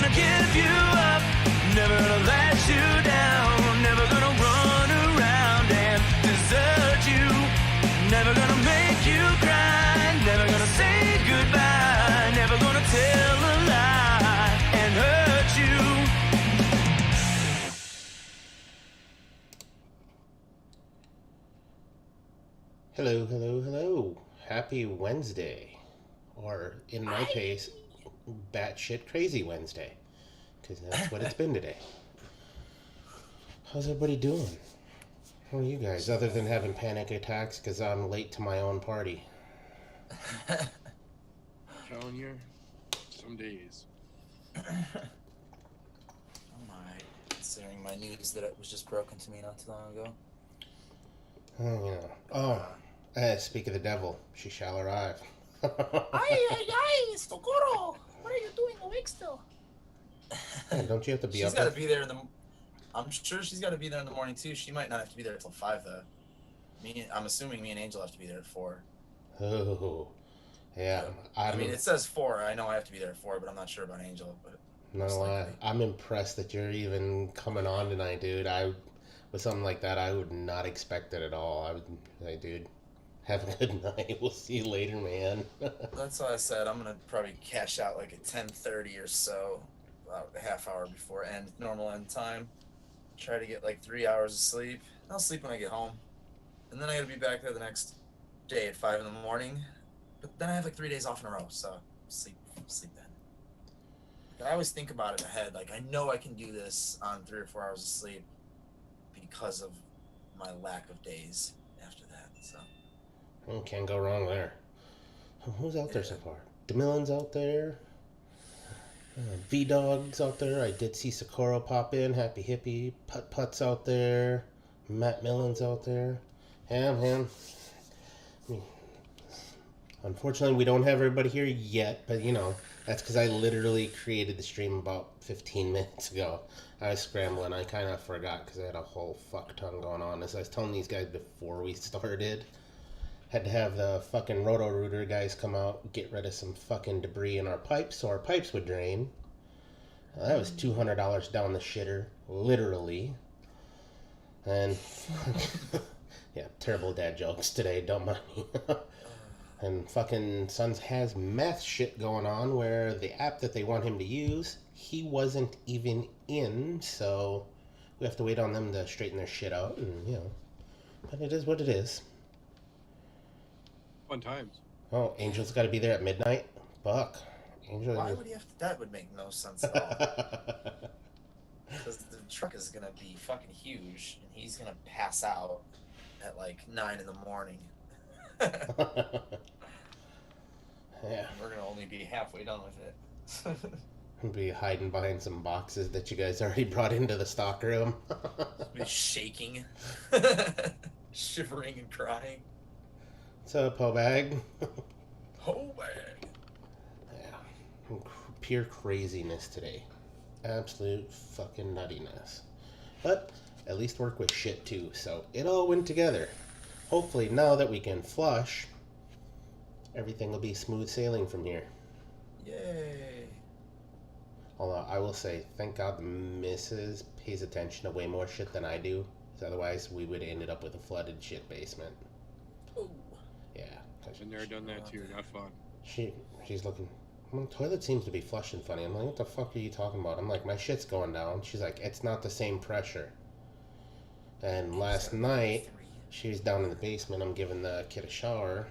gonna give you up, never gonna let you down, never gonna run around and desert you, never gonna make you cry, never gonna say goodbye, never gonna tell a lie and hurt you. Hello, hello, hello. Happy Wednesday. Or, in my case, batshit crazy Wednesday. Because that's what it's been today. How's everybody doing? How are you guys, other than having panic attacks because I'm late to my own party? Telling you, some days. I'm alright, considering my news that it was just broken to me not too long ago. Oh, yeah. Speak of the devil, she shall arrive. Ay, Socorro! What are you doing awake still? Yeah, don't you have to be She's up? got to be there in the. I'm sure she's got to be there in the morning too. She might not have to be there till 5 though. I'm assuming me and Angel have to be there at 4. Oh, yeah. I mean, it says 4. I know I have to be there at 4, but I'm not sure about Angel. But No, I'm impressed that you're even coming on tonight, dude. With something like that, I would not expect it at all. I would say, dude, have a good night. We'll see you later, man. That's why I said I'm gonna probably cash out like at 10:30 or so, about a half hour before normal end time. Try to get like 3 hours of sleep. I'll sleep when I get home, and then I gotta be back there the next day at 5 in the morning. But then I have like 3 days off in a row, so sleep then. I always think about it ahead. Like I know I can do this on 3 or 4 hours of sleep because of my lack of days after that. So. Oh, can't go wrong there. Who's out there so far? DeMillan's out there. V-Dog's out there. I did see Socorro pop in. Happy Hippie. Putt's out there. Matt Millen's out there. Yeah, man. Unfortunately, we don't have everybody here yet, but that's because I literally created the stream about 15 minutes ago. I was scrambling. I kind of forgot because I had a whole fuck ton going on. As I was telling these guys before we started, had to have the fucking Roto-Rooter guys come out, get rid of some fucking debris in our pipes so our pipes would drain. That was $200 down the shitter, literally. And yeah, terrible dad jokes today, don't mind me. And fucking Sons has meth shit going on where the app that they want him to use, he wasn't even in, so we have to wait on them to straighten their shit out, and but it is what it is. Fun times. Oh, Angel's got to be there at midnight? Fuck. Angel. Why would he have to? That would make no sense at all. Because the truck is going to be fucking huge, and he's going to pass out at like 9 in the morning. Yeah. We're going to only be halfway done with it. He'll be hiding behind some boxes that you guys already brought into the stock room. Be shaking, shivering and crying. What's up, Pobag? Pobag. Yeah. Pure craziness today. Absolute fucking nuttiness. But at least work with shit too, so it all went together. Hopefully now that we can flush, everything will be smooth sailing from here. Yay. Although I will say, thank God the missus pays attention to way more shit than I do. Because otherwise we would have ended up with a flooded shit basement. Ooh. Yeah. Been there, done that too. Not fun. She's looking. The toilet seems to be flushing funny. I'm like, what the fuck are you talking about? I'm like, my shit's going down. She's like, it's not the same pressure. And last night, she was down in the basement. I'm giving the kid a shower.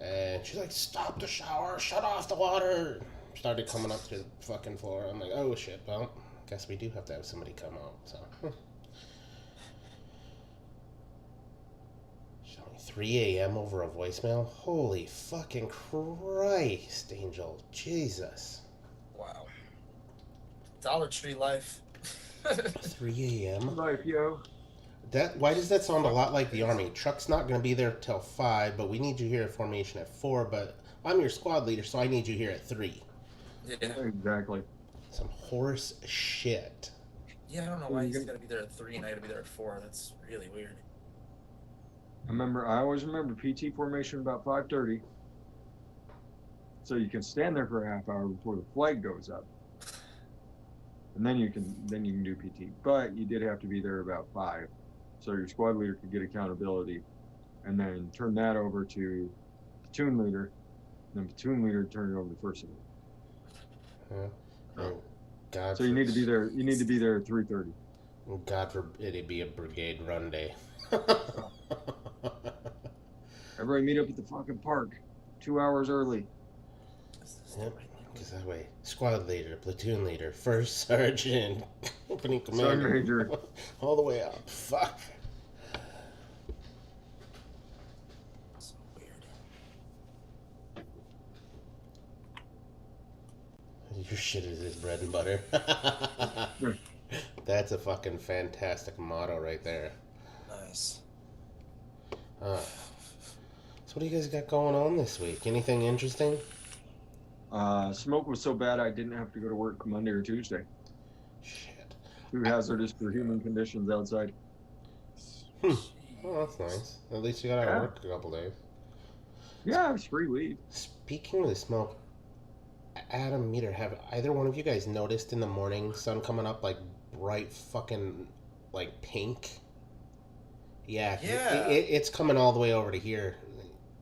And she's like, stop the shower. Shut off the water. Started coming up to the fucking floor. I'm like, oh shit. Well, guess we do have to have somebody come out. So. 3 a.m. over a voicemail? Holy fucking Christ, Angel. Jesus. Wow. Dollar Tree life. 3 a.m.? Life, yo. Why does that sound a lot like the Army? Truck's not going to be there till 5, but we need you here at formation at 4, but I'm your squad leader, so I need you here at 3. Yeah. Exactly. Some horse shit. Yeah, I don't know why he's got to be there at 3 and I got to be there at 4. That's really weird. I always remember PT formation about 5:30. So you can stand there for a half hour before the flag goes up. and then you can do PT. But you did have to be there about 5, so your squad leader could get accountability, and then turn that over to platoon leader, and then platoon leader turn it over to first aid. Yeah. And God So you need to be there. You need to be there at 3:30. God forbid it be a brigade run day. Everybody meet up at the fucking park, 2 hours early. Yep. Because that way, squad leader, platoon leader, first sergeant, company commander, Sergeant major. all the way up. Fuck. So weird. Your shit is his bread and butter. That's a fucking fantastic motto right there. Nice. So what do you guys got going on this week? Anything interesting? Smoke was so bad I didn't have to go to work Monday or Tuesday. Shit. Too hazardous for human conditions outside. Oh, that's nice. At least you got out of Yeah. work a couple days. Yeah, it's free weed. Speaking of the smoke, Adam, Meter, have either one of you guys noticed in the morning sun coming up like bright fucking like pink? Yeah. Yeah. It's coming all the way over to here.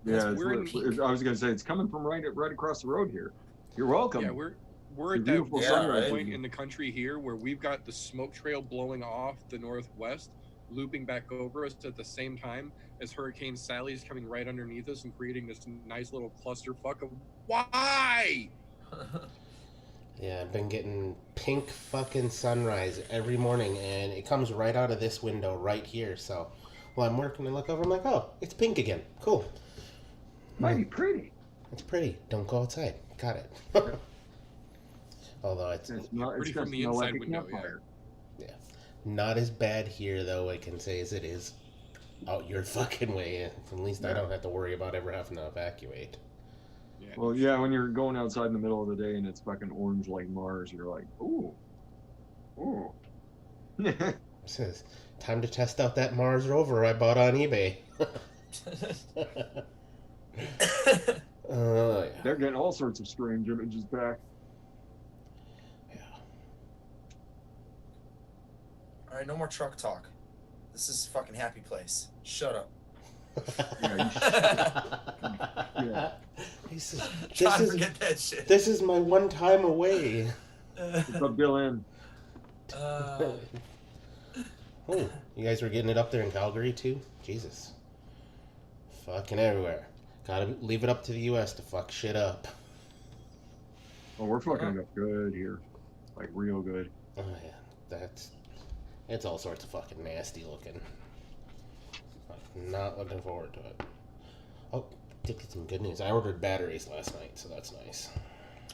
Yeah, we're in I was gonna say it's coming from right across the road here. You're welcome. Yeah, we're It's at a beautiful that sunrise. point in the country here where we've got the smoke trail blowing off the northwest, looping back over us at the same time as Hurricane Sally is coming right underneath us and creating this nice little clusterfuck of why? Yeah, I've been getting pink fucking sunrise every morning, and it comes right out of this window right here. So while I'm working, I look over, I'm like, oh, it's pink again. Cool. Mighty pretty. It's pretty. Don't go outside. Got it. Although it's It's not. Pretty It's from got the smell inside like a window, campfire. not as bad here, though, I can say, as it is out your fucking way. At least I don't have to worry about ever having to evacuate. Yeah. Well, yeah, when you're going outside in the middle of the day and it's fucking orange like Mars, you're like, ooh, ooh. It says, time to test out that Mars rover I bought on eBay. Oh, yeah. They're getting all sorts of strange images back. Yeah. All right, no more truck talk. This is a fucking happy place. Shut up. Yeah. This is, Try this to is forget that shit. this is my one time away. What's up, Dylan? Uh, Oh, you guys were getting it up there in Calgary too? Jesus. Fucking everywhere. Gotta leave it up to the US to fuck shit up. Oh, we're fucking it up good here. Like, real good. Oh yeah, it's all sorts of fucking nasty looking. I'm not looking forward to it. Oh, did get some good news. I ordered batteries last night, so that's nice.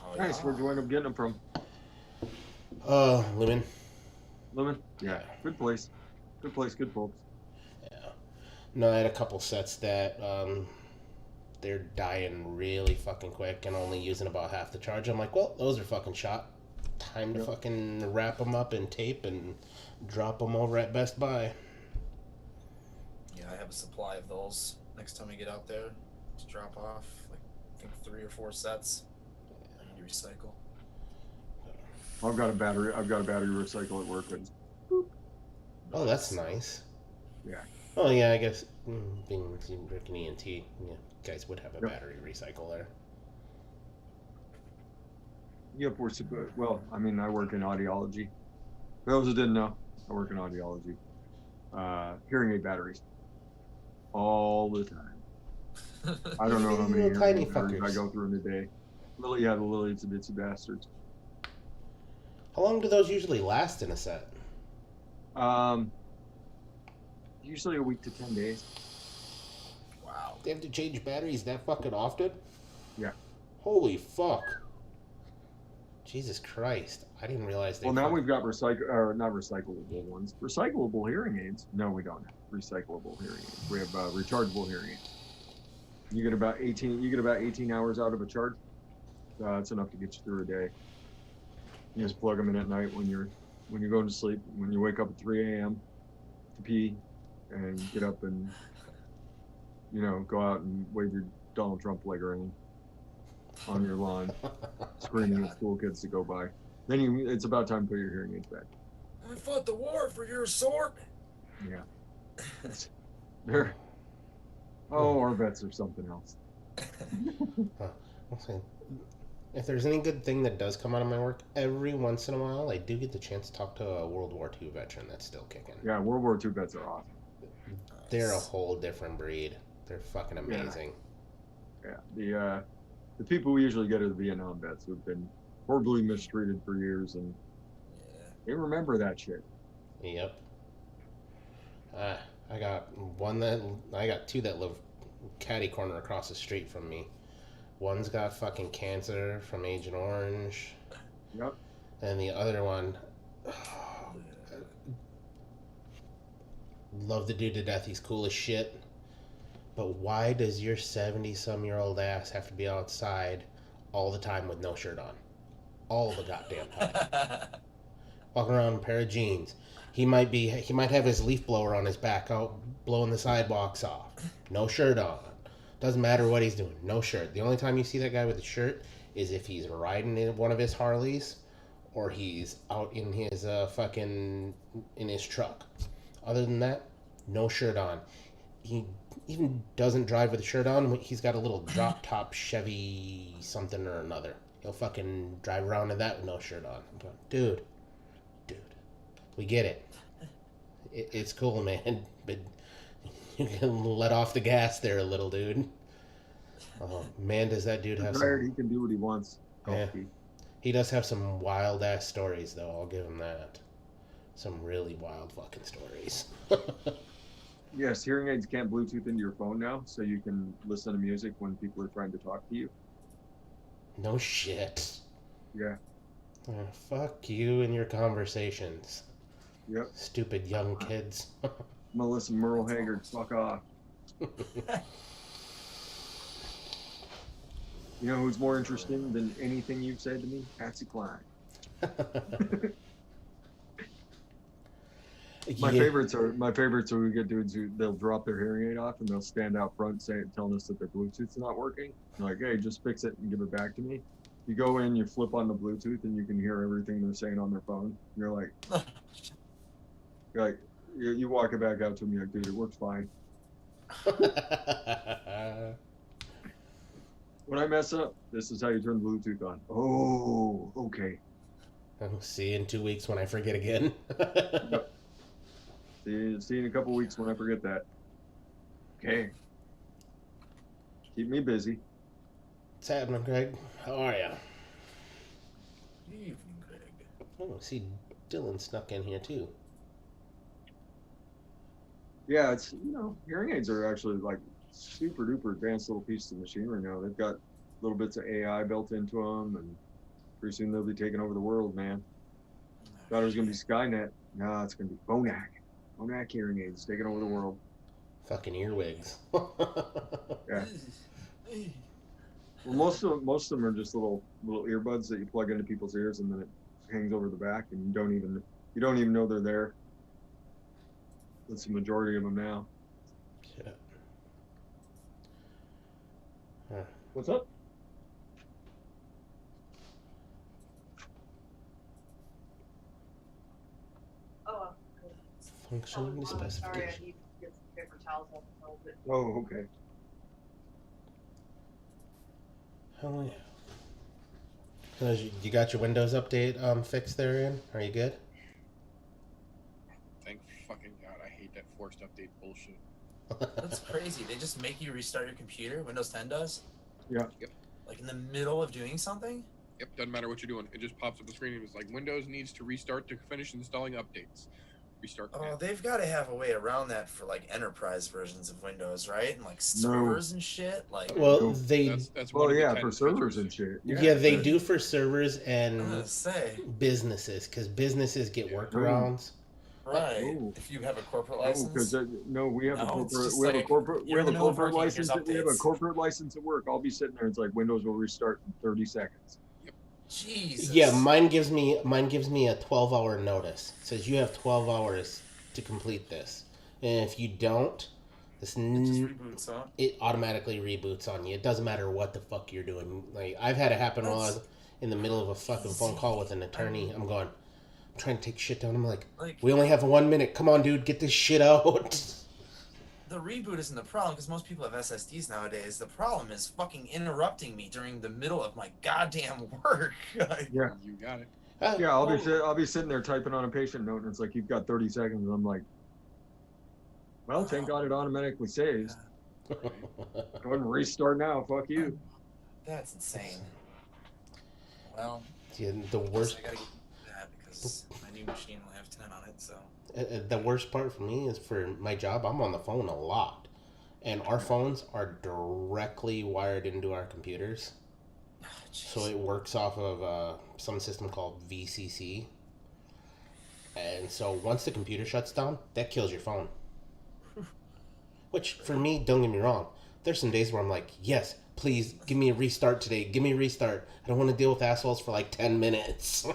oh, Nice, where'd you end up getting them from? Lumen. Lemon? Yeah, good place. Good place, good folks. Yeah. No, I had a couple sets that they're dying really fucking quick and only using about half the charge. I'm like, well, those are fucking shot. Time to fucking wrap them up in tape and drop them over at Best Buy. Yeah, I have a supply of those. Next time we get out there to drop off, like I think 3 or 4 sets. I need to recycle. I've got a battery recycle at work. And Oh, that's nice. Yeah. Oh, yeah, I guess being working ENT, yeah, guys would have a Yep. battery recycle there. Yep, well, I mean, I work in audiology. For those who didn't know, I work in audiology. Hearing aid batteries. All the time. I don't know how many Little hearing tiny aid batteries I fuckers. go through in a day. The little itsy bitsy bastards. How long do those usually last in a set? Usually a week to 10 days. Wow. They have to change batteries that fucking often? Yeah. Holy fuck. Jesus Christ. I didn't realize they Well, now fucking- we've got not recyclable ones. Recyclable hearing aids. No, we don't have recyclable hearing aids. We have rechargeable hearing aids. You get about 18 hours out of a charge. It's enough to get you through a day. You just plug them in at night when you're going to sleep. When you wake up at 3 a.m. to pee, and get up and go out and wave your Donald Trump flag around on your lawn, screaming at school kids to go by. Then it's about time to put your hearing aids back. I fought the war for your assortment. Yeah. They're, oh, or vets or something else. Okay. If there's any good thing that does come out of my work, every once in a while I do get the chance to talk to a World War II veteran that's still kicking. Yeah, World War II vets are awesome. They're a whole different breed. They're fucking amazing. Yeah, the people we usually get are the Vietnam vets who've been horribly mistreated for years, and they remember that shit. Yep. I got two that live catty corner across the street from me. One's got fucking cancer from Agent Orange. Yep. And the other one, love the dude to death. He's cool as shit. But why does your 70-some-year-old ass have to be outside all the time with no shirt on? All the goddamn time. Walking around in a pair of jeans. He might have his leaf blower on his back out blowing the sidewalks off. No shirt on. Doesn't matter what he's doing. No shirt. The only time you see that guy with a shirt is if he's riding in one of his Harleys or he's out in his in his truck. Other than that, no shirt on. He even doesn't drive with a shirt on. He's got a little drop top Chevy something or another. He'll fucking drive around in that with no shirt on. I'm going, dude, we get it. It's cool, man, but you can let off the gas there a little, dude. Oh man, does that dude have He can do what he wants. Yeah. He does have some wild ass stories, though. I'll give him that. Some really wild fucking stories. Yes, hearing aids can't Bluetooth into your phone now, so you can listen to music when people are trying to talk to you. No shit. Yeah. Fuck you and your conversations. Yep. Stupid young kids. Melissa Merle Haggard, fuck off. You know who's more interesting than anything you've said to me? Patsy Cline. My favorites are we get dudes who they'll drop their hearing aid off and they'll stand out front telling us that their Bluetooth's not working. They're like, hey, just fix it and give it back to me. You go in, you flip on the Bluetooth, and you can hear everything they're saying on their phone. You're like, you walk it back out to me like, dude, it works fine. When I mess up, this is how you turn Bluetooth on. Oh, okay. I'll see you in 2 weeks when I forget again. Yep. See you in a couple weeks when I forget that. Okay. Keep me busy. What's happening, Greg? How are ya? Evening, Greg. Oh, I see Dylan snuck in here too. Yeah, it's hearing aids are actually like super duper advanced little pieces of machinery now. They've got little bits of AI built into them, and pretty soon they'll be taking over the world, man. Thought it was gonna be Skynet. No, it's gonna be Phonak. Phonak hearing aids taking over the world. Fucking earwigs. Yeah. Well, most of them are just little earbuds that you plug into people's ears, and then it hangs over the back, and you don't even know they're there. That's the majority of them now. Yeah. Huh. What's up? Oh, Functioning I'm sorry, I specification. need to get some paper towels off the velvet. Oh, okay. Oh, yeah. So you got your Windows update fixed there, Ian? Are you good? Thank fucking God. I hate that forced update bullshit. That's crazy. They just make you restart your computer. Windows 10 does. Yeah. Yep. Like in the middle of doing something. Yep, doesn't matter what you're doing. It just pops up the screen and it's like Windows needs to restart to finish installing updates. Restart. Oh, they've got to have a way around that for like enterprise versions of Windows, right? And like servers and shit. Like, Well, that's Well, one of the yeah, 10 for servers features. and shit. yeah, they do for servers I'm and gonna say, businesses, because businesses get workarounds. right? Oh. If you have a corporate Oh, license. because no, we have No, a it's corporate, just we have a like, corporate, we you're have a in the middle of corporate working, license. here's We have a updates. corporate license at work. I'll be sitting there. It's like Windows will restart in 30 seconds. Jesus. Yeah, mine gives me a 12-hour notice. It says you have 12 hours to complete this, and if you don't, It just reboots, huh? it automatically reboots on you. It doesn't matter what the fuck you're doing. Like I've had it happen while I was in the middle of a fucking phone call with an attorney. I'm going, I'm trying to take shit down. I'm like, Like, we only have 1 minute. Come on, dude, get this shit out. the reboot isn't the problem because most people have SSDs nowadays. The problem is fucking interrupting me during the middle of my goddamn work. Yeah. You got it. Yeah, I'll be sitting there typing on a patient note, and it's like, you've got 30 seconds, and I'm like, well, thank God it automatically saves. Go ahead and restart now. Fuck you. That's insane. Well, Yeah, the I guess worst. I gotta get that because my new machine will have 10 on it. So The worst part for me is for my job. I'm on the phone a lot, and our phones are directly wired into our computers. So it works off of some system called VCC. And so once the computer shuts down, that kills your phone. Which, for me, don't get me wrong, there's some days where I'm like, yes, please, give me a restart today. Give me a restart. I don't want to deal with assholes for like 10 minutes.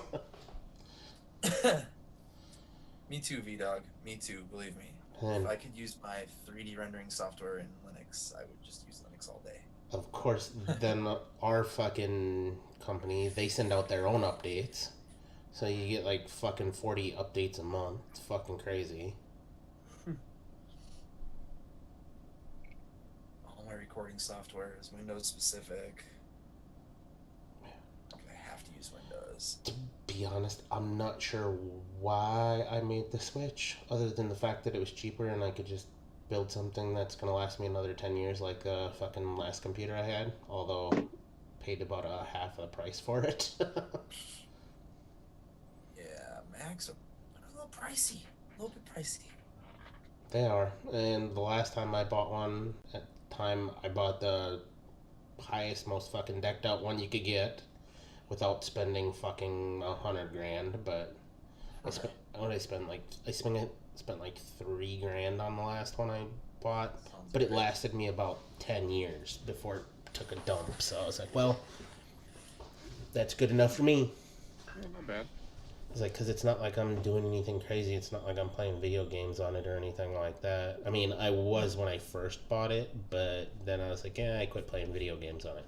Me too, VDog. Me too. Believe me. And If I could use my 3D rendering software in Linux, I would just use Linux all day. of course, then our fucking company, they send out their own updates. So you get like fucking 40 updates a month. It's fucking crazy. All my recording software is Windows specific. I have to use Windows. To be honest, I'm not sure why I made the switch, other than the fact that it was cheaper and I could just build something that's gonna last me another 10 years like the fucking last computer I had, although paid about a half the price for it. Yeah, Macs are a little pricey. A little bit pricey. They are, and the last time I bought one, at the time I bought the highest, most fucking decked out one you could get without spending fucking $100,000, but I spent like $3,000 on the last one I bought, but it lasted me about 10 years before it took a dump. So I was like, well, that's good enough for me. Yeah, not bad. It's like, because it's not like I'm doing anything crazy. It's not like I'm playing video games on it or anything like that. I mean, I was when I first bought it, but then I was like, yeah, I quit playing video games on it.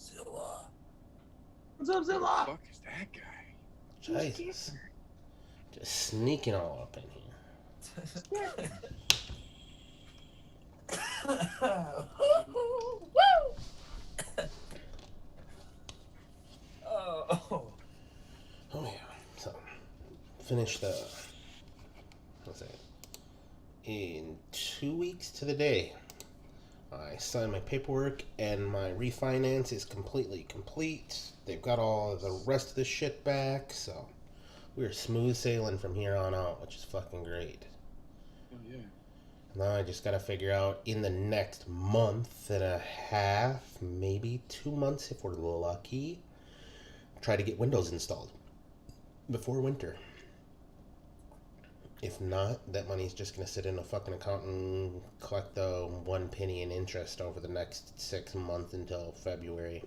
Zilla. What's up, Who the Zilla? fuck is that guy? Jesus. Just sneaking all up in here. Oh. Oh, yeah. So, finish the... What's that? In 2 weeks to the day, I signed my paperwork and my refinance is completely complete. They've got all the rest of the shit back, so we're smooth sailing from here on out, which is fucking great. Oh yeah. Now I just gotta figure out in the next month and a half, maybe 2 months if we're lucky, try to get Windows installed before winter. If not, that money's just gonna sit in a fucking account and collect the 1 penny in interest over the next 6 months until February.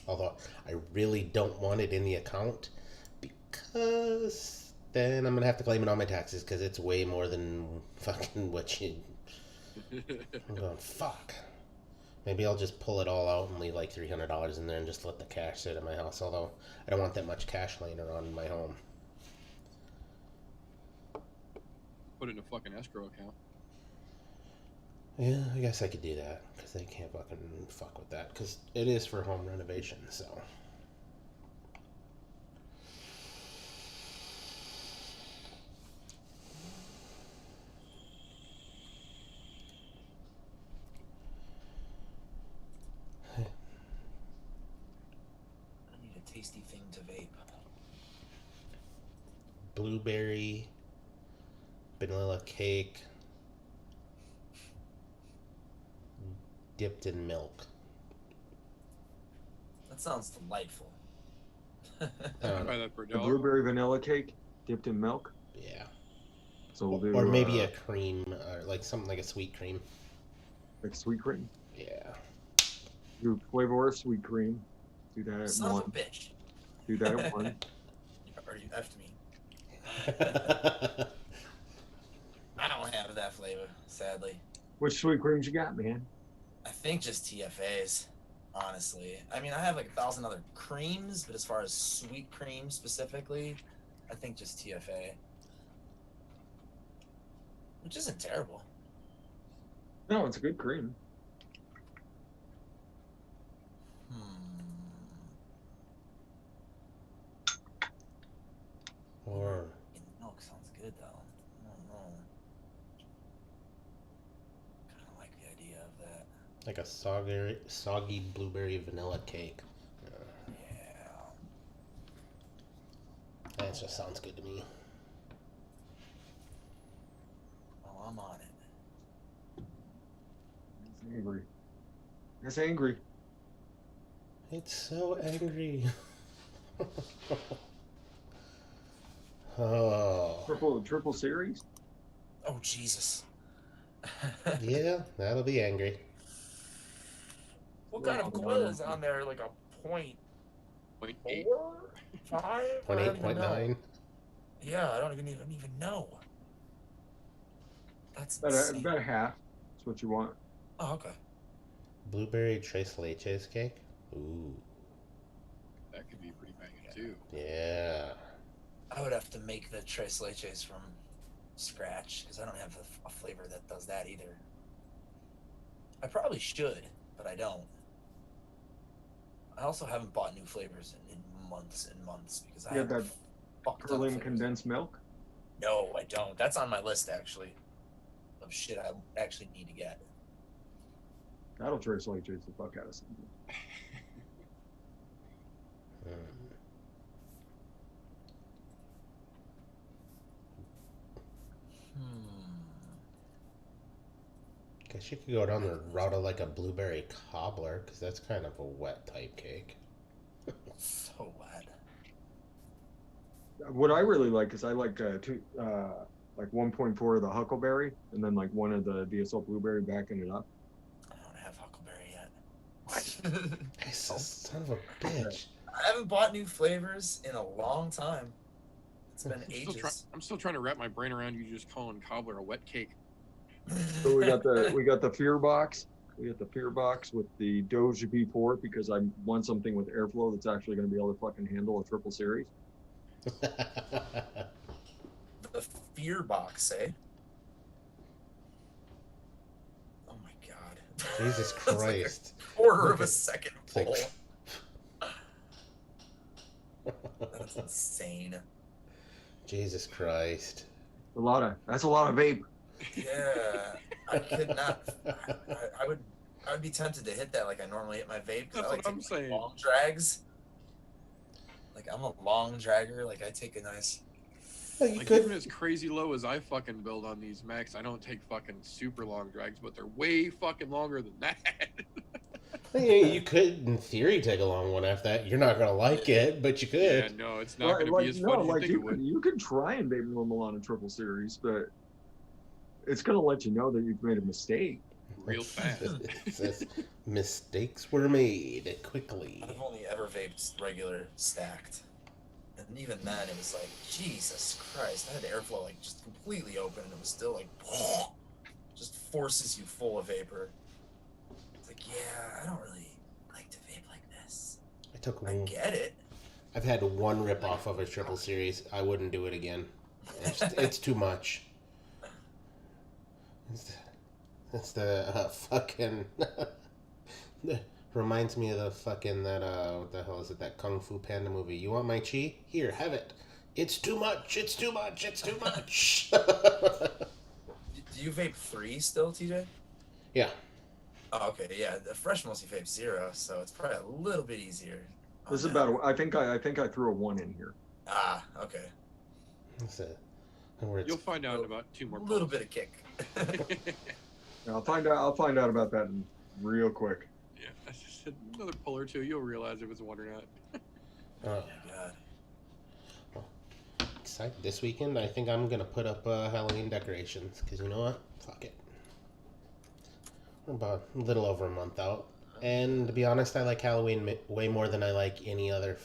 Although I really don't want it in the account because then I'm gonna have to claim it on my taxes because it's way more than fucking what you. I'm going, fuck. Maybe I'll just pull it all out and leave like $300 in there and just let the cash sit at my house. Although I don't want that much cash laying around in my home. Put it in a fucking escrow account. Yeah, I guess I could do that because they can't fucking fuck with that because it is for home renovation. So. I need a tasty thing to vape. Blueberry, vanilla cake, dipped in milk. That sounds delightful. Buy that for A $1. blueberry vanilla cake dipped in milk. Yeah. So we'll do, Or maybe a cream, or like something like a sweet cream. like sweet cream. Yeah. Do flavor or sweet cream. Do that at Son of a one. bitch. Do that at one. Or you effed me. I don't have that flavor, sadly. Which sweet creams you got, man? I think just TFAs. honestly. I mean, I have like 1,000 other creams, but as far as sweet cream specifically, I think just TFA, which isn't terrible. No, it's a good cream. Or Milk sounds good though. I don't know. Kind of like the idea of that. like a soggy blueberry vanilla cake. Yeah. That just sounds good to me. Oh, I'm on it. It's angry. It's angry. It's so angry. Oh. Triple series? Oh, Jesus. Yeah, that'll be angry. What kind of coil is on there? Like a point 0.8. 4? 5? I don't 0.8, even know. 0.9. Yeah, I don't even know. That's About insane. a half. That's what you want. Oh, okay. Blueberry tres leches cake. Ooh, That could be pretty banging too. yeah. I would have to make the tres leches from scratch because I don't have a flavor that does that either. I probably should, but I don't. I also haven't bought new flavors in months and months because I You have have that fuck ton of Berlin flavors. condensed milk? No, I don't. That's on my list actually of shit I actually need to get. That'll trace leches the fuck out of something. Mm. Guess you could go down the route of like a blueberry cobbler, because that's kind of a wet type cake. So wet. What I really like is I like like 1.4 of the huckleberry and then like one of the DSL blueberry backing it up. I don't have huckleberry yet. It's a son of a bitch. I haven't bought new flavors in a long time. It's been ages. I'm still trying to wrap my brain around you just calling cobbler a wet cake. So we got the fear box. We got the fear box with the Doge B4 because I want something with airflow that's actually going to be able to fucking handle a triple series. The fear box, eh? Oh my god. Jesus That's like Christ. a quarter of a second It's like- pull. That's insane. Jesus Christ. That's a lot of vape. Yeah, I could not. I would be tempted to hit that like I normally hit my vape. 'Cause That's I like what I'm taking, like, saying. long drags. Like I'm a long dragger. Like I take a nice. Well, you Like could. even as crazy low as I fucking build on these Macs, I don't take fucking super long drags, but they're way fucking longer than that. You could, in theory, take a long one after that. You're not gonna like it, but you could. Yeah, no, it's not gonna be as fun as you think it would. you could try and vape normal on a triple series, but it's gonna let you know that you've made a mistake. Real fast. It says, mistakes were made quickly. I've only ever vaped regular stacked, and even then it was like Jesus Christ. I had airflow like just completely open, and it was still like just forces you full of vapor. It's like yeah, I don't really like to vape like this. I took I one. get it. I've had one rip off of a triple series. I wouldn't do it again. It's too much. It's the fucking reminds me of the fucking what the hell is it, that Kung Fu Panda movie? You want my chi? Here, have it. It's too much. It's too much. It's too much. Do you vape 3 still, TJ? Yeah. Oh, okay, yeah. The fresh mostly vape 0, so it's probably a little bit easier. on This is that. about. I think I threw a 1 in here. Ah, okay. That's it. Where it's- You'll find out in about 2 more A little pulls. bit of kick. Yeah, I'll find out about that real quick. Yeah, that's just another pull or two. You'll realize if it's one or not. Oh. God. Excited. This weekend, I think I'm gonna put up Halloween decorations because you know what? Fuck it. We're about a little over a month out, and to be honest, I like Halloween way more than I like any other of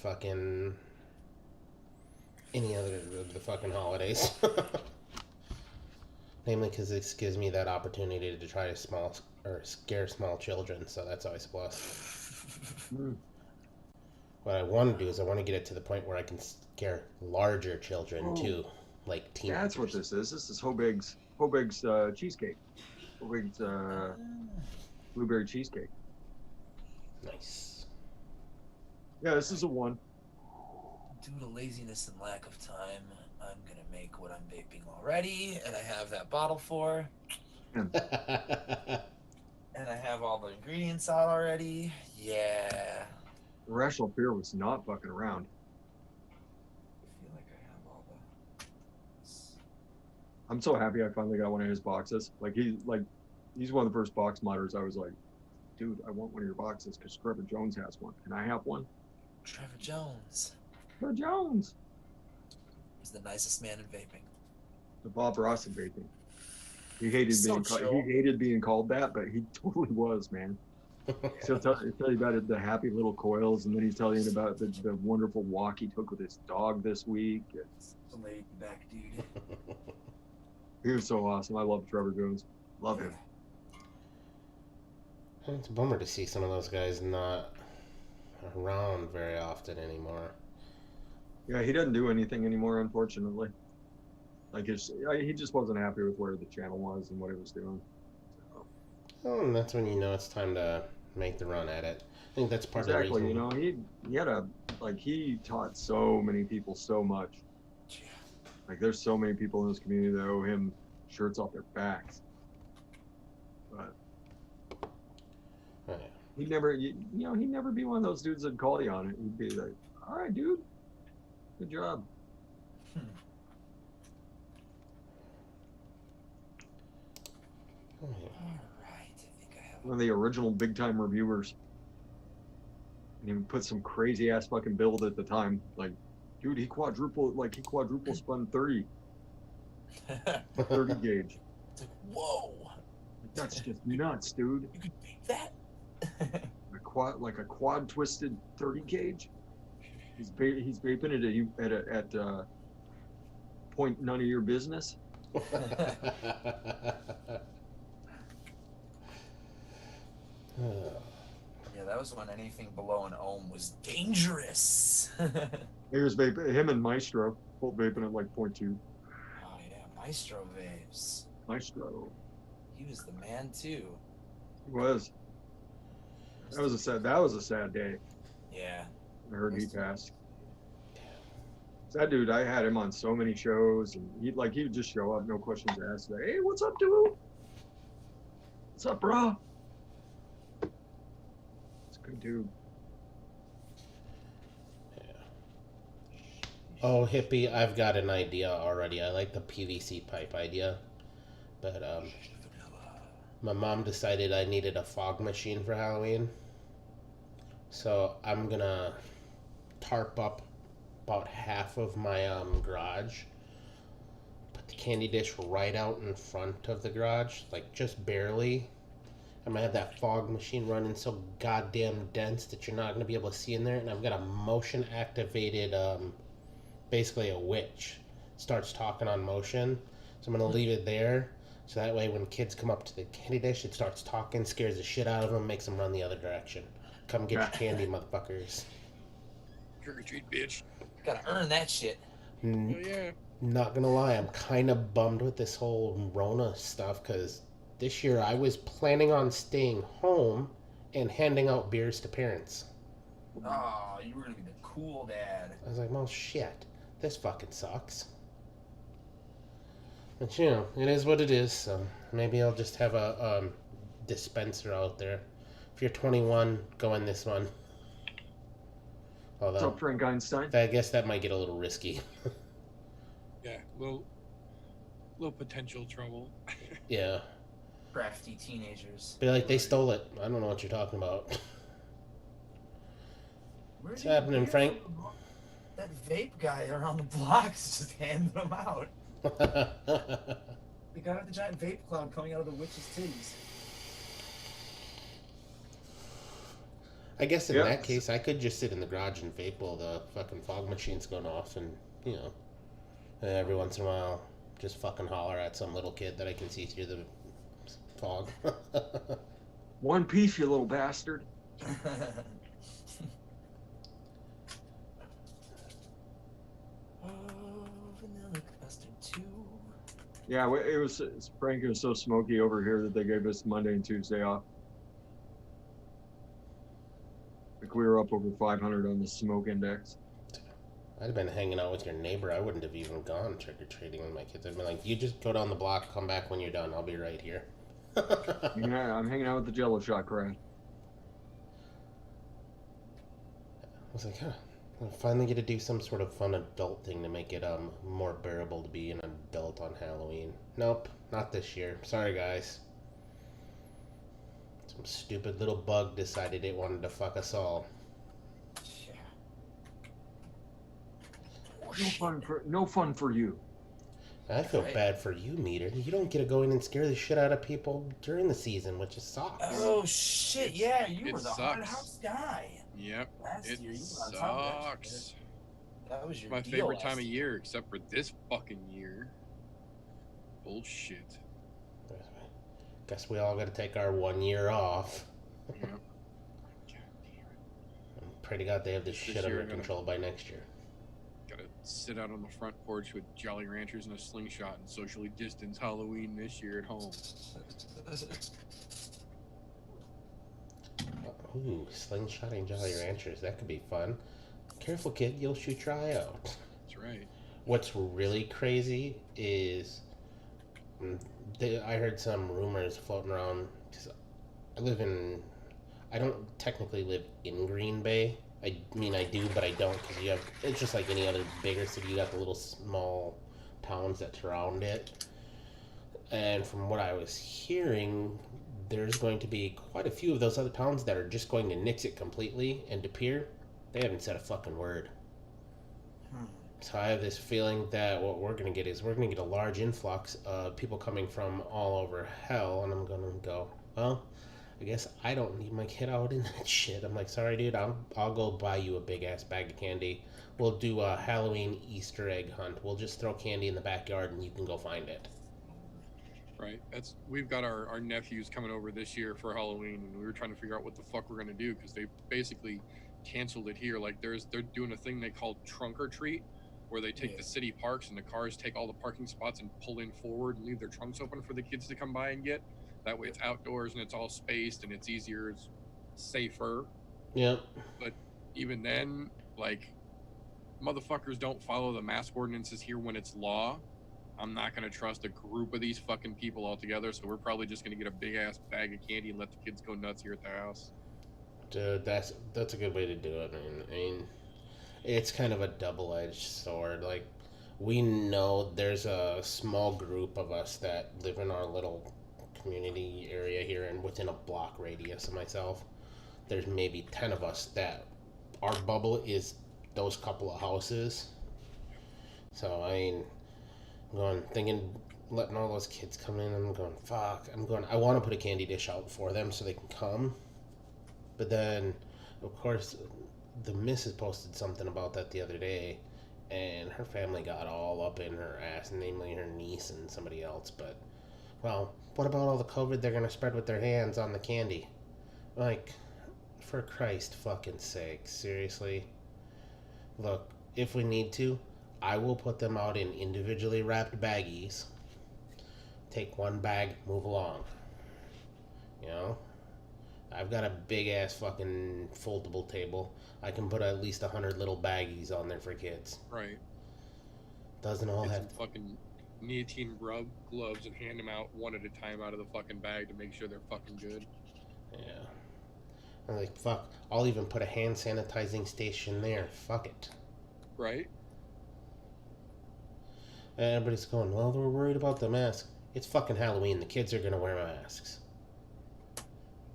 the fucking holidays. Namely, because this gives me that opportunity to try to scare small children. So that's always a plus. What I want to do is I want to get it to the point where I can scare larger children too, like teenagers. That's what this is. This is Hobig's cheesecake. Hobig's blueberry cheesecake. Nice. Yeah, this is a 1. Due to laziness and lack of time, I'm gonna make what I'm vaping already, and I have that bottle for, and I have all the ingredients out already. Yeah. Irrational Fear was not fucking around. I feel like I have all the. I'm so happy I finally got one of his boxes. He's one of the first box modders. I was like, dude, I want one of your boxes because Trevor Jones has one. Can I have one? Trevor Jones. Trevor Jones. He's the nicest man in vaping. The Bob Ross of vaping. He hated So being chill. he hated being called that, but he totally was, man. He'll tell you about it, the happy little coils, and then he's telling you about the wonderful walk he took with his dog this week. The laid back dude. He was so awesome. I love Trevor Jones. Love him. It's a bummer to see some of those guys not around very often anymore. Yeah, he doesn't do anything anymore, unfortunately. He just wasn't happy with where the channel was and what it was doing. Oh, and that's when you know it's time to make the run at it. I think that's part Exactly. of the reason. He had he taught so many people so much. Yeah. Like, there's so many people in this community that owe him shirts off their backs. But Oh, yeah. he'd never be one of those dudes that'd call you on it. He'd be like, "All right, dude, good job." Oh, yeah. Alright, I think I have One of the original big time reviewers. And he put some crazy ass fucking build at the time. Like, dude, he quadruple spun 30 gauge. It's like, whoa! That's just nuts, dude. You could beat that? A quad twisted 30 gauge. He's vaping it at point none of your business. Yeah, that was when anything below an ohm was dangerous. He was vaping, him and Maestro, both vaping at like 0.2. Oh yeah, Maestro vapes. Maestro. He was the man too. He was. That was a sad day. Yeah. I heard he passed. That dude, I had him on so many shows, and he would just show up, no questions asked. Like, hey, what's up, dude? What's up, bro? It's a good dude. Oh, hippie, I've got an idea already. I like the PVC pipe idea. But, my mom decided I needed a fog machine for Halloween. So I'm gonna tarp up about half of my garage. Put the candy dish right out in front of the garage, like just barely. I'm gonna have that fog machine running so goddamn dense that you're not gonna be able to see in there. And I've got a motion activated, basically a witch starts talking on motion. So I'm gonna leave it there. So that way when kids come up to the candy dish, it starts talking, scares the shit out of them, makes them run the other direction. Come get your candy, motherfuckers. Trick or treat, bitch. Gotta earn that shit. Oh yeah. Not gonna lie, I'm kind of bummed with this whole Rona stuff, because this year I was planning on staying home and handing out beers to parents. Oh, you were gonna be the cool dad. I was like, well, shit, this fucking sucks. But you know, it is what it is, so maybe I'll just have a dispenser out there. If you're 21, go in this one. What's Although, up, Frank Einstein? I guess that might get a little risky. Yeah, little potential trouble. Yeah. Crafty teenagers. Be like, they stole it. I don't know what you're talking about. Where'd What's you get happening, beer Frank? from? That vape guy around the blocks just handing them out. They got out the giant vape cloud coming out of the witch's titties. I guess in Yeah. that case, I could just sit in the garage and vape while the fucking fog machine's going off, and you know, every once in a while, just fucking holler at some little kid that I can see through the fog. One piece, you little bastard. Vanilla custard too. Yeah, it was Frank. It was so smoky over here that they gave us Monday and Tuesday off. Like we were up over 500 on the smoke index. I'd have been hanging out with your neighbor. I wouldn't have even gone trick or treating with my kids. I'd been like, you just go down the block, come back when you're done. I'll be right here. I'm hanging out with the Jello shot crowd. I was like, huh. I finally get to do some sort of fun adult thing to make it more bearable to be an adult on Halloween. Nope, not this year. Sorry, guys. Some stupid little bug decided it wanted to fuck us all. No fun for you. I feel bad for you, Meter. You don't get to go in and scare the shit out of people during the season, which just sucks. Oh shit! Yeah, you It were the sucks. haunted house guy. Yep. Last It year, you were on top of that shit. sucks. That was your My deal favorite last time of year, except for this fucking year. Bullshit. Guess we all got to take our 1 year off. Yep. I'm pray to God they have this This shit year under gonna- control by next year. Gotta sit out on the front porch with Jolly Ranchers and a slingshot and socially distance Halloween this year at home. Ooh, slingshotting Jolly Ranchers. That could be fun. Careful, kid. You'll shoot your eye out. That's right. What's really crazy is I heard some rumors floating around. 'Cause I don't technically live in Green Bay. I mean, I do, but I don't because it's just like any other bigger city. You got the little small towns that surround it. And from what I was hearing, there's going to be quite a few of those other towns that are just going to nix it completely. And De Pere, they haven't said a fucking word. So I have this feeling that what we're going to get is we're going to get a large influx of people coming from all over hell. And I'm going to go, well, I guess I don't need my kid out in that shit. I'm like, sorry, dude, I'll go buy you a big-ass bag of candy. We'll do a Halloween Easter egg hunt. We'll just throw candy in the backyard and you can go find it. Right. We've got our nephews coming over this year for Halloween, and we were trying to figure out what the fuck we're gonna do because they basically canceled it here. Like they're doing a thing they call trunk or treat, where they take the city parks and the cars take all the parking spots and pull in forward and leave their trunks open for the kids to come by and get. That way it's outdoors and it's all spaced and it's easier, it's safer. Yep. But even then, like, motherfuckers don't follow the mask ordinances here when it's law. I'm not going to trust a group of these fucking people altogether, so we're probably just going to get a big-ass bag of candy and let the kids go nuts here at the house. Dude, that's a good way to do it, man. I mean, it's kind of a double-edged sword. Like, we know there's a small group of us that live in our little community area here and within a block radius of myself. There's maybe 10 of us that our bubble is those couple of houses. So, I mean, letting all those kids come in, I'm going, fuck. I want to put a candy dish out for them so they can come. But then, of course, the missus posted something about that the other day, and her family got all up in her ass, namely her niece and somebody else. But, well, what about all the COVID they're going to spread with their hands on the candy? Like, for Christ's fucking sake, seriously? Look, if we need to, I will put them out in individually wrapped baggies. Take one bag, move along. You know? I've got a big ass fucking foldable table. I can put at least 100 little baggies on there for kids. Right. Doesn't all Get have. some fucking nicotine rub gloves and hand them out one at a time out of the fucking bag to make sure they're fucking good. Yeah. I'm like, fuck. I'll even put a hand sanitizing station there. Fuck it. Right? And everybody's going, well, they're worried about the mask. It's fucking Halloween. The kids are gonna wear masks.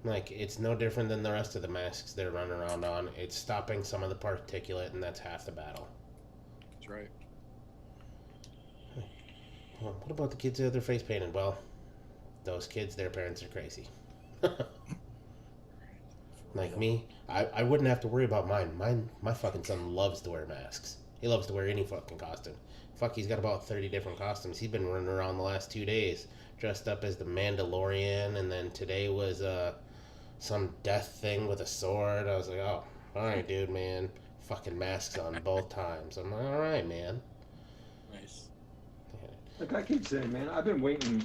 Like, it's no different than the rest of the masks they're running around on. It's stopping some of the particulate, and that's half the battle. That's right. Well, what about the kids that have their face painted? Well, those kids, their parents are crazy. Like me, I wouldn't have to worry about mine. My fucking son loves to wear masks. He loves to wear any fucking costume. Fuck, he's got about 30 different costumes. He's been running around the last 2 days dressed up as the Mandalorian, and then today was some death thing with a sword. I was like, oh, all right, dude, man. Fucking masks on both times. I'm like, all right, man. Nice. Like I keep saying, man, I've been waiting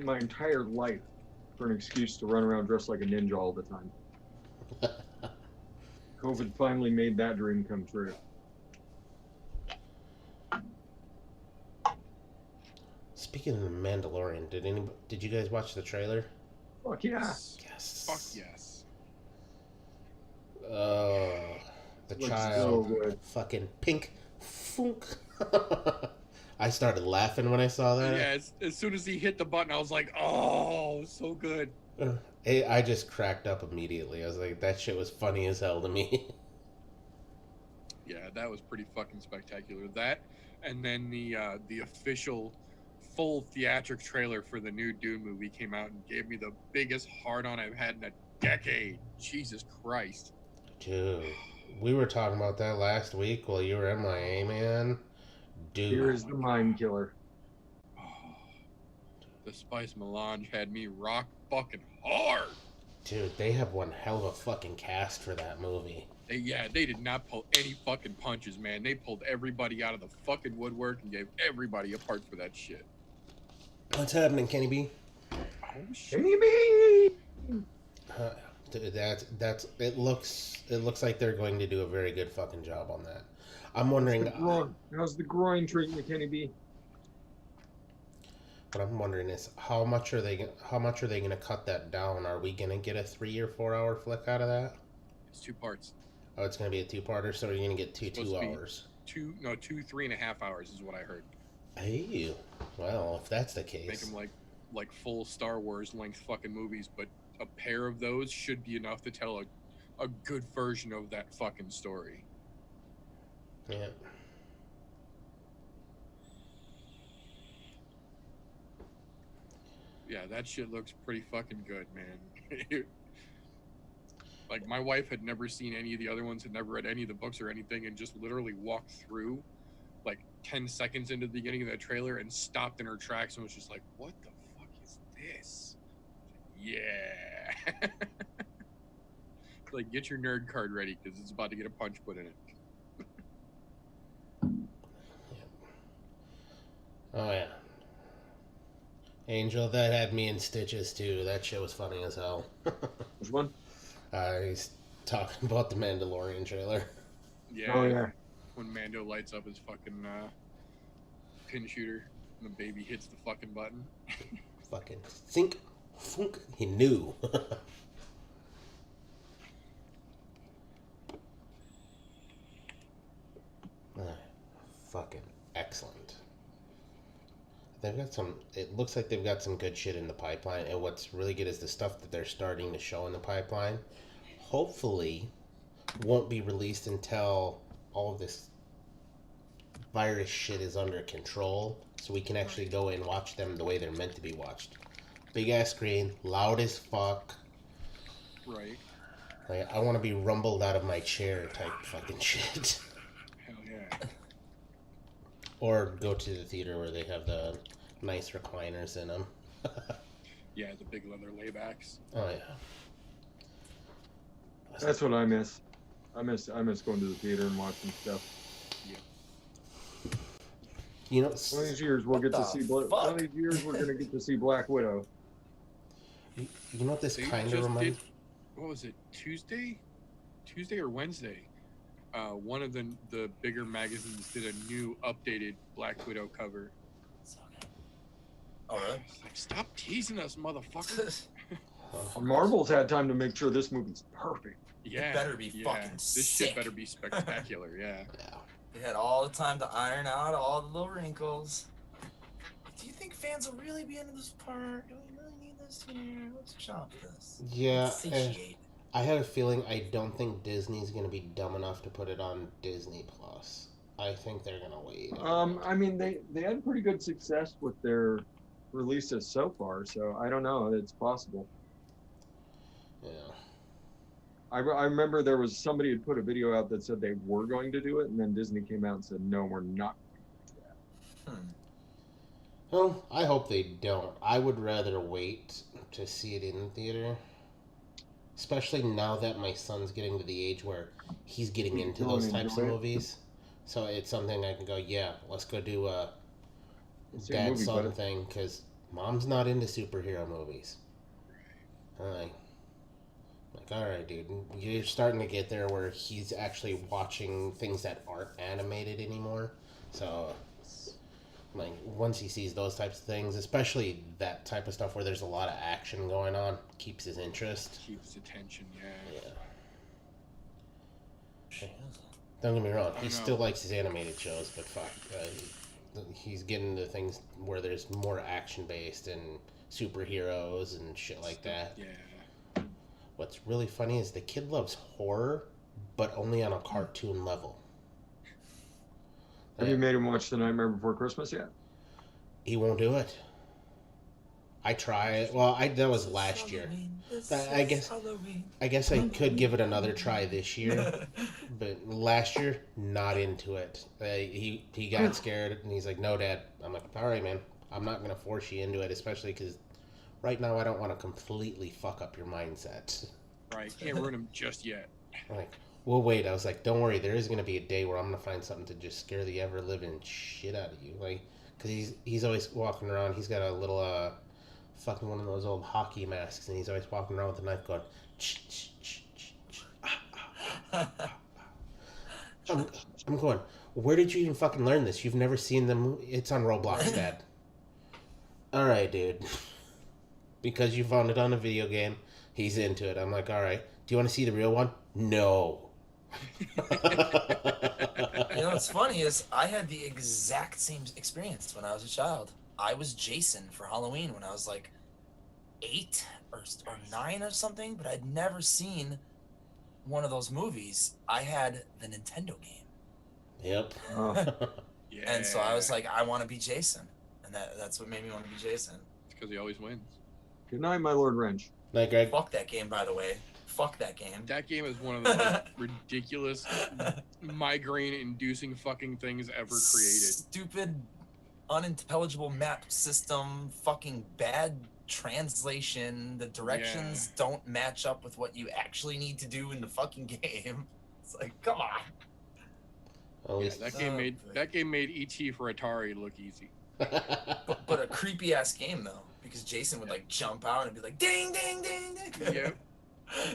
my entire life for an excuse to run around dressed like a ninja all the time. COVID finally made that dream come true. Speaking of the Mandalorian, did you guys watch the trailer? Fuck yeah. Yes. Fuck yes. Oh, the Looks child. so good. Fucking pink funk. I started laughing when I saw that. Yeah, as soon as he hit the button, I was like, oh, so good. I just cracked up immediately. I was like, that shit was funny as hell to me. Yeah, that was pretty fucking spectacular. That, and then the official full theatric trailer for the new Dune movie came out and gave me the biggest hard-on I've had in a decade. Jesus Christ. Dude, we were talking about that last week while you were MIA, man. Dude. Here is the mind killer. Oh, the spice melange had me rock fucking hard. Dude, they have one hell of a fucking cast for that movie. They did not pull any fucking punches, man. They pulled everybody out of the fucking woodwork and gave everybody a part for that shit. What's happening, Kenny B? Oh shit. Kenny B! Dude, it looks like they're going to do a very good fucking job on that. I'm wondering. How's the groin treating you, Kenny B? What I'm wondering is how much are they going to cut that down? Are we going to get a 3 or 4 hour flick out of that? It's 2 parts. Oh, it's going to be a 2-parter, so you're going to get two 2 hours. 2 3.5 hours is what I heard. Hey, well, if that's the case, Make them like full Star Wars length fucking movies, but a pair of those should be enough to tell a good version of that fucking story. yeah. Yeah, that shit looks pretty fucking good, man. Like, my wife had never seen any of the other ones, had never read any of the books or anything, and just literally walked through like 10 seconds into the beginning of that trailer and stopped in her tracks and was just like, what the fuck is this? Yeah. Like, get your nerd card ready because it's about to get a punch put in it. Oh yeah. Angel, that had me in stitches too. That shit was funny as hell. Which one? He's talking about the Mandalorian trailer. Yeah. Oh yeah. When Mando lights up his fucking pin shooter and the baby hits the fucking button. Fucking think, funk. He knew. Fucking excellent. They've got some. It looks like they've got some good shit in the pipeline, and what's really good is the stuff that they're starting to show in the pipeline. Hopefully, won't be released until all of this virus shit is under control, so we can actually go and watch them the way they're meant to be watched. Big ass screen, loud as fuck. Right. Like, I want to be rumbled out of my chair type fucking shit. Hell yeah. Or go to the theater where they have the nice recliners in them. Yeah, the big leather laybacks. Oh yeah. That's what I miss. I miss going to the theater and watching stuff. You know, One of these years we'll get to see. One of these years we're gonna get to see Black Widow. you know what this They kind of just reminds. did- what was it? Tuesday or Wednesday? One of the bigger magazines did a new updated Black Widow cover. Oh, really? It's like, stop teasing us, motherfucker. Marvel's had time to make sure this movie's perfect. Yeah, better be fucking This sick. shit better be spectacular. Yeah. Yeah. They had all the time to iron out all the little wrinkles. Do you think fans will really be into this part? Do we really need this here? Let's shop this. Yeah. Satiate. I had a feeling. I don't think Disney's gonna be dumb enough to put it on Disney Plus. I think they're gonna wait. I mean, they had pretty good success with their releases so far, so I don't know. It's possible. Yeah. I remember there was somebody had put a video out that said they were going to do it, and then Disney came out and said, no, we're not. Well, I hope they don't. I would rather wait to see it in the theater. especially now that my son's getting to the age where he's getting He's into going those to types of enjoy it. movies. So it's something I can go, yeah, let's go do a Let's see a dad movie, son buddy. thing because mom's not into superhero movies. I'm like, all right, dude, you're starting to get there where he's actually watching things that aren't animated anymore. So, like, once he sees those types of things, especially that type of stuff where there's a lot of action going on, keeps his interest. Keeps attention, yeah. Yeah. Don't get me wrong, I he know. still likes his animated shows, but fuck, he's getting to things where there's more action based and superheroes and shit like that. Yeah. What's really funny is the kid loves horror, but only on a cartoon level. Have you made him watch The Nightmare Before Christmas yet? He won't do it. I try. Well, that was last year. I guess I could give it another try this year, but last year not into it. He got scared and he's like, "No, Dad." I'm like, "All right, man. I'm not gonna force you into it, especially because right now I don't want to completely fuck up your mindset." Right. Can't ruin him just yet. I'm like, "We'll wait." I was like, "Don't worry. There is gonna be a day where I'm gonna find something to just scare the ever living shit out of you." Like, because he's always walking around. He's got a little fucking one of those old hockey masks, and he's always walking around with a knife going, I'm going, where did you even fucking learn this? You've never seen them? It's on Roblox, Dad. Alright, dude. Because you found it on a video game, he's into it. I'm like, alright. Do you want to see the real one? No. You know what's funny is I had the exact same experience when I was a child. I was Jason for Halloween when I was like 8 or 9 or something, but I'd never seen one of those movies. I had the Nintendo game. Yep. Yeah. And so I was like, I want to be Jason. And that's what made me want to be Jason. It's because he always wins. Good night, my Lord Wrench. Like, Greg. Fuck that game, by the way. Fuck that game. That game is one of the most ridiculous, migraine-inducing fucking things ever created. Stupid, unintelligible map system, fucking bad translation. The directions don't match up with what you actually need to do in the fucking game. It's like, come on. At least That game made ET for Atari look easy. But a creepy ass game though, because Jason would like jump out and be like, ding, ding, ding, ding. Yep.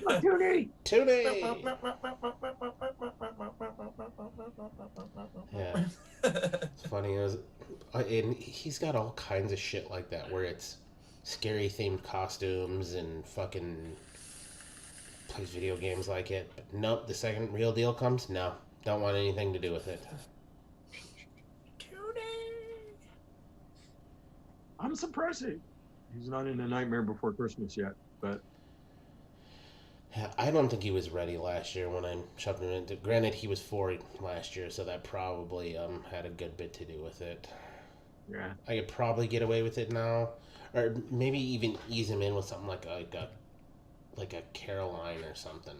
Tootie! Tootie! Yeah. It's funny. And he's got all kinds of shit like that where it's scary themed costumes and fucking plays video games like it. But nope, the second real deal comes, no. Don't want anything to do with it. I'm surprised he's not in A Nightmare Before Christmas yet, but Yeah, I don't think he was ready last year when I shoved him into. Granted, he was 4 last year, so that probably had a good bit to do with it. yeah. I could probably get away with it now, or maybe even ease him in with something like a Caroline or something,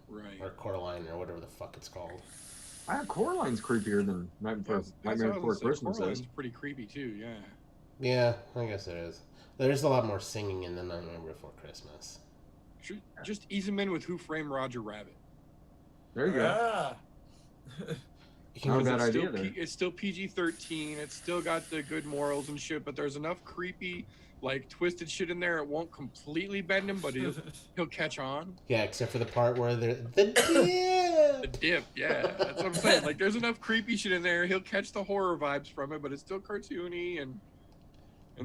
Right. or Coraline or whatever the fuck it's called. Coraline's creepier than Nightmare Before Christmas Coraline's is. pretty creepy too, yeah. Yeah, I guess it is. There's a lot more singing in the Nightmare Before Christmas. Just ease him in with Who Framed Roger Rabbit. There you go. Yeah. Not a Because bad it's idea still there. It's still PG-13. It's still got the good morals and shit, but there's enough creepy, like twisted shit in there. It won't completely bend him, but he'll catch on. Yeah, except for the part where the dip. The dip, yeah, that's what I'm saying. Like, there's enough creepy shit in there. He'll catch the horror vibes from it, but it's still cartoony, and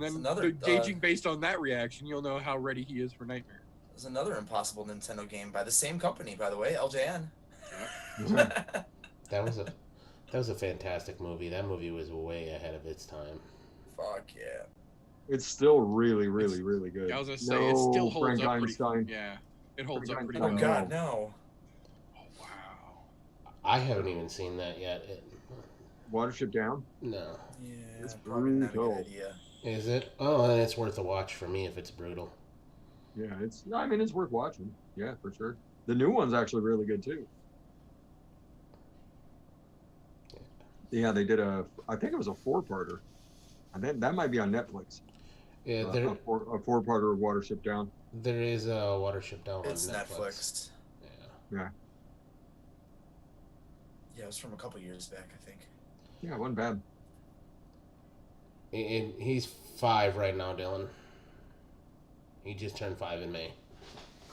then gauging based on that reaction, you'll know how ready he is for Nightmare. There's another impossible Nintendo game by the same company, by the way, LJN. That was a fantastic movie. That movie was way ahead of its time. Fuck yeah. It's still really, really, really good. Yeah, I was gonna say, it still holds Frank up pretty. Einstein. Yeah, it holds up pretty Oh, Oh well. god, no. Oh wow. I haven't even seen that yet. Watership Down. No. Yeah, It's probably not a brutal. good idea. Is it? Oh, then it's worth a watch for me if it's brutal. Yeah, it's worth watching. Yeah, for sure. The new one's actually really good too. Yeah, they did I think it was a 4-parter. And that might be on Netflix. Yeah, A 4-parter of Watership Down. There is a Watership Down It's on Netflix. Netflix. Yeah. Yeah, it was from a couple years back, I think. Yeah, it wasn't bad. And he's 5 right now, Dylan. He just turned 5 in May.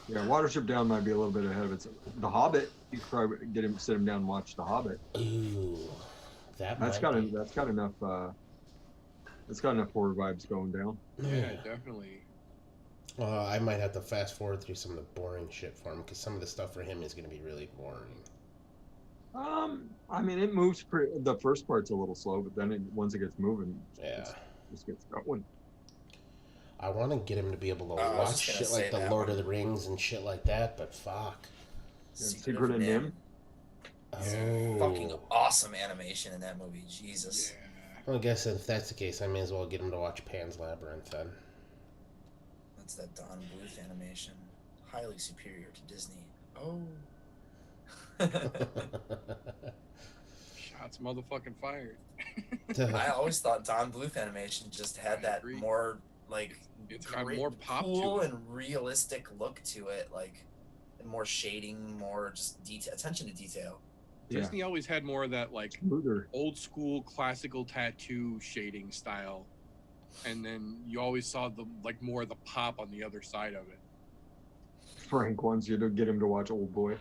Yeah, Watership Down might be a little bit ahead of it. The Hobbit, you could probably sit him down and watch The Hobbit. Ooh, That's might got be. that's got enough horror vibes going down. Yeah, definitely. I might have to fast forward through some of the boring shit for him because some of the stuff for him is going to be really boring. I mean, it moves pretty. The first part's a little slow, but then once it gets moving, Yeah. it just gets going. I want to get him to be able to I was watch just gonna shit like say the that Lord one. of the Rings and shit like that, but fuck. Secret of Nim. Oh. Fucking awesome animation in that movie. Jesus. Yeah. Well, I guess if that's the case, I may as well get him to watch Pan's Labyrinth then. That's that Don Bluth animation. Highly superior to Disney. Oh. Shots motherfucking fired. I always thought Don Bluth animation just had that agree. more like It's got more pop to cool it. and realistic look to it, like more shading, more just detail, attention to detail. Yeah. Disney always had more of that like Smoother. old school classical tattoo shading style, and then you always saw the like more of the pop on the other side of it. Frank wants you to get him to watch Old Boy.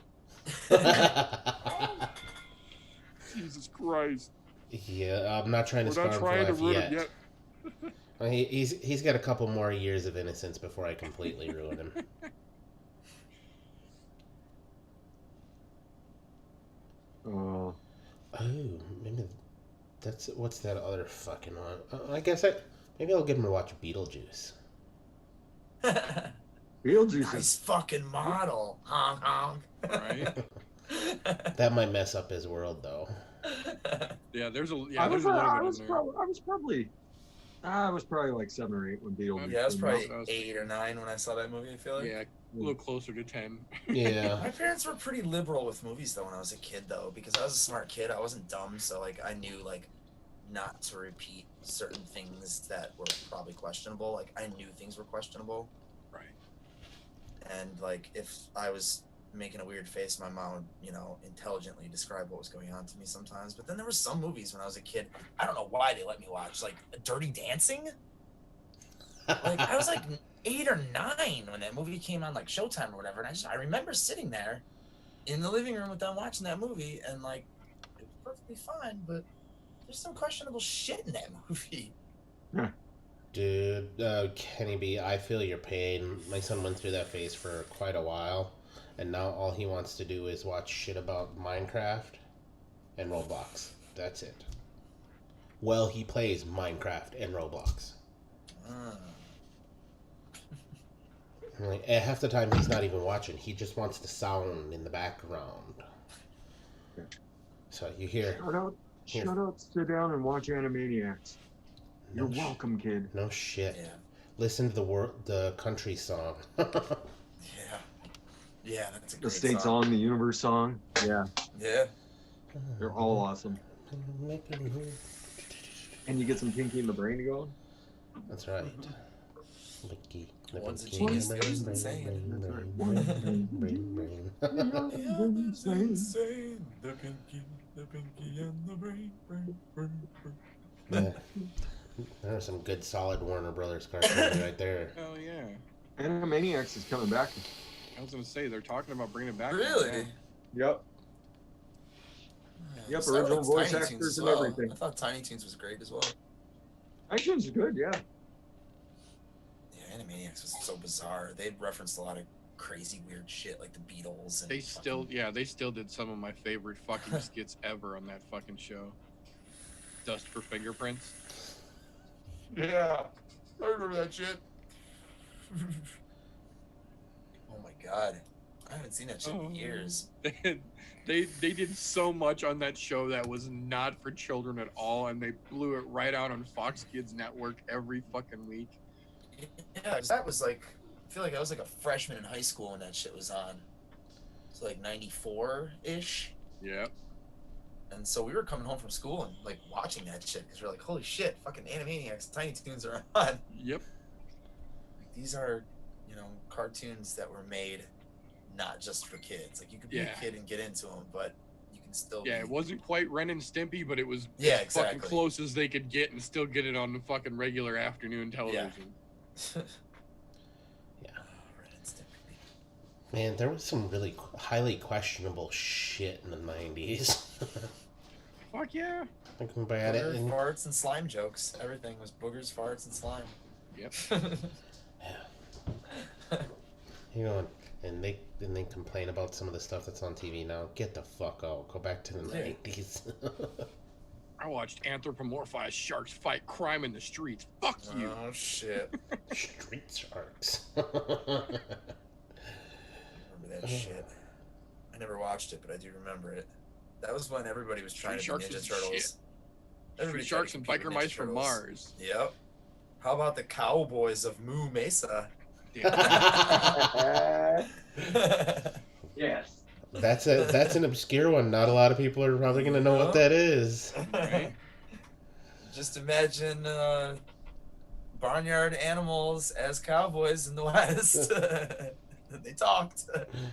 Jesus Christ! Yeah, I'm not trying to We're not scar him trying to for ruin life it yet. yet. Well, he's got a couple more years of innocence before I completely ruin him. Uh, Oh, maybe that's what's that other fucking one? I guess maybe I'll get him to watch Beetlejuice. Beetlejuice Nice is fucking model. Honk honk. Right? That might mess up his world though. Yeah, there's a I there's was, a little I bit was in there. probably like 7 or 8 when Beetlejuice. Yeah, I was came probably out. 8 or 9 when I saw that movie, I feel like. Yeah, a little closer to 10. Yeah. My parents were pretty liberal with movies though when I was a kid though, because I was a smart kid. I wasn't dumb, so like I knew like not to repeat certain things that were probably questionable. Like I knew things were questionable, Right. and like if I was making a weird face, my mom would, you know, intelligently describe what was going on to me sometimes. But then there were some movies when I was a kid, I don't know why they let me watch, like Dirty Dancing. Like I was like 8 or 9 when that movie came on like Showtime or whatever, and I remember sitting there in the living room with them watching that movie, and like it was perfectly fine, but there's some questionable shit in that movie. Dude, Kenny B, I feel your pain. My son went through that phase for quite a while, and now all he wants to do is watch shit about Minecraft and Roblox. That's it. Well, he plays Minecraft and Roblox. Like, at half the time, he's not even watching. He just wants the sound in the background. So you hear, Shut up, sit down and watch Animaniacs. You're No sh- welcome, kid. no shit. Yeah, Listen to the country song. yeah, yeah. That's a The great state song, the universe song. Yeah, Yeah. they're all awesome. And you get some Pinky in the Brain to go. That's right. Pinky. The One's a pinky in genius, the the other's brain, insane. brain. The pinky and the brain. Yeah. There's some good solid Warner Brothers cartoons right there. Hell yeah. Animaniacs is coming back. I was gonna say they're talking about bringing it back. Really? Yep. Yep, So I original liked voice Tiny actors Toons as and well. everything. I thought Tiny Toons was great as well. iTunes is good, yeah. Yeah, Animaniacs was so bizarre. They referenced a lot of crazy, weird shit like the Beatles. And They still did some of my favorite fucking skits ever on that fucking show. Dust for Fingerprints. Yeah, I remember that shit. Oh my god, I haven't seen that shit in years. They did so much on that show that was not for children at all, and they blew it right out on Fox Kids Network every fucking week. Yeah, 'cause that was like, I feel like I was like a freshman in high school when that shit was on. It's like 94-ish. Yep. And so we were coming home from school and like watching that shit because we're like, holy shit, fucking Animaniacs, Tiny Toons are on. Yep. These are cartoons that were made not just for kids. Like you could be a kid and get into them, but you can still. Yeah, it wasn't quite Ren and Stimpy, but it was exactly. fucking close as they could get and still get it on the fucking regular afternoon television. Yeah. Man, there was some really highly questionable shit in the 90s. Fuck yeah. Looking back at it. And... farts and slime jokes. Everything was boogers, farts, and slime. Yep. You know, and they complain about some of the stuff that's on TV now. Get the fuck out. Go back to the 90s. I watched anthropomorphized sharks fight crime in the streets. Fuck you. Oh shit. Street sharks. Remember that shit. I never watched it, but I do remember it. That was when everybody was trying to be Ninja Turtles. Street sharks and biker mice from Mars. Yep. How about the cowboys of Moo Mesa? Yes. That's an obscure one. Not a lot of people are probably gonna know what that is. Right? Just imagine barnyard animals as cowboys in the West. They talked.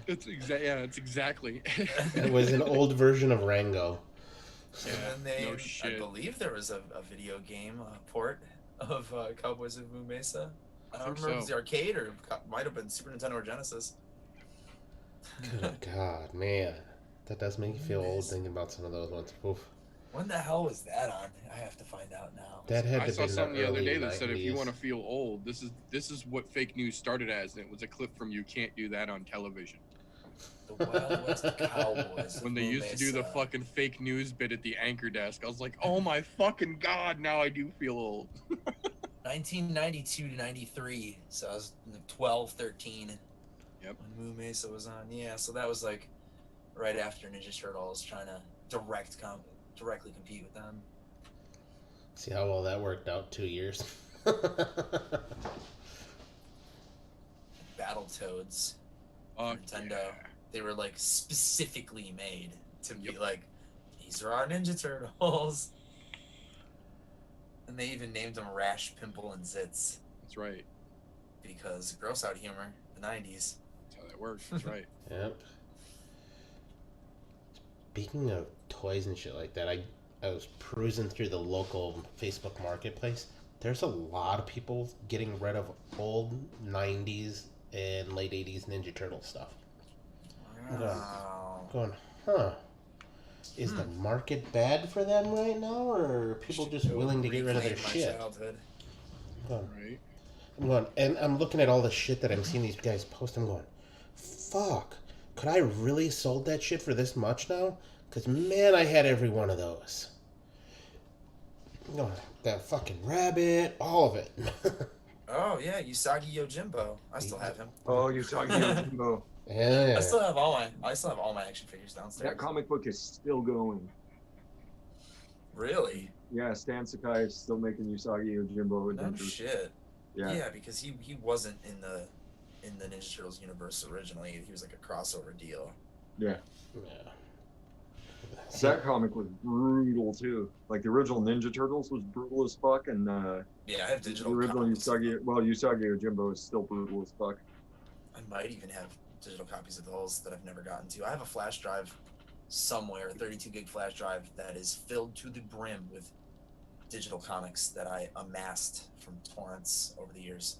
It's exactly. It was an old version of Rango. And then No I shit. believe there was a video game port of Cowboys of Moo Mesa. I don't remember if it was the arcade or might have been Super Nintendo or Genesis. Good God, man. That does make you feel old thinking about some of those ones. Oof. When the hell was that on? I have to find out now. That had I to saw be something the other early day that said if you 90s. want to feel old, this is what fake news started as, and it was a clip from "You Can't Do That on Television." The Wild West Cowboys. When they used to do the fucking fake news bit at the anchor desk, I was like, oh my fucking God, now I do feel old. 1992 to 93, so I was 12, 13. Yep. When Moo Mesa was on, yeah. So that was like right after Ninja Turtles, trying to directly compete with them. See how well that worked out, 2 years. Battletoads, Oh, Nintendo. yeah. They were like specifically made to be like, these are our Ninja Turtles. And they even named them Rash, Pimple, and Zits That's right. because gross out humor, the 90s. That's how that works. That's right. Yep. Speaking of toys and shit like that, I was perusing through the local Facebook marketplace. There's a lot of people getting rid of old 90s and late 80s Ninja Turtle stuff. Wow. Going, huh. Is the market bad for them right now, or are people just willing to get rid of their Reclaim my shit? childhood. Right. I'm going, and I'm looking at all the shit that I'm seeing these guys post. I'm going, fuck. Could I really sold that shit for this much now? Because, man, I had every one of those. I'm going, that fucking rabbit, all of it. Oh yeah, Usagi Yojimbo. I still have him. Oh, you're talking about Jimbo. Yeah. I still have all my action figures downstairs. That comic book is still going. Really? Yeah, Stan Sakai is still making Usagi Yojimbo No adventures. shit. Yeah. Yeah, because he wasn't in the Ninja Turtles universe originally. He was like a crossover deal. Yeah. Yeah. That comic was brutal too. Like the original Ninja Turtles was brutal as fuck, and Yeah, I have the digital original copies. Usagi Yojimbo is still brutal as fuck. I might even have digital copies of those that I've never gotten to. I have a flash drive somewhere, a 32 gig flash drive that is filled to the brim with digital comics that I amassed from torrents over the years.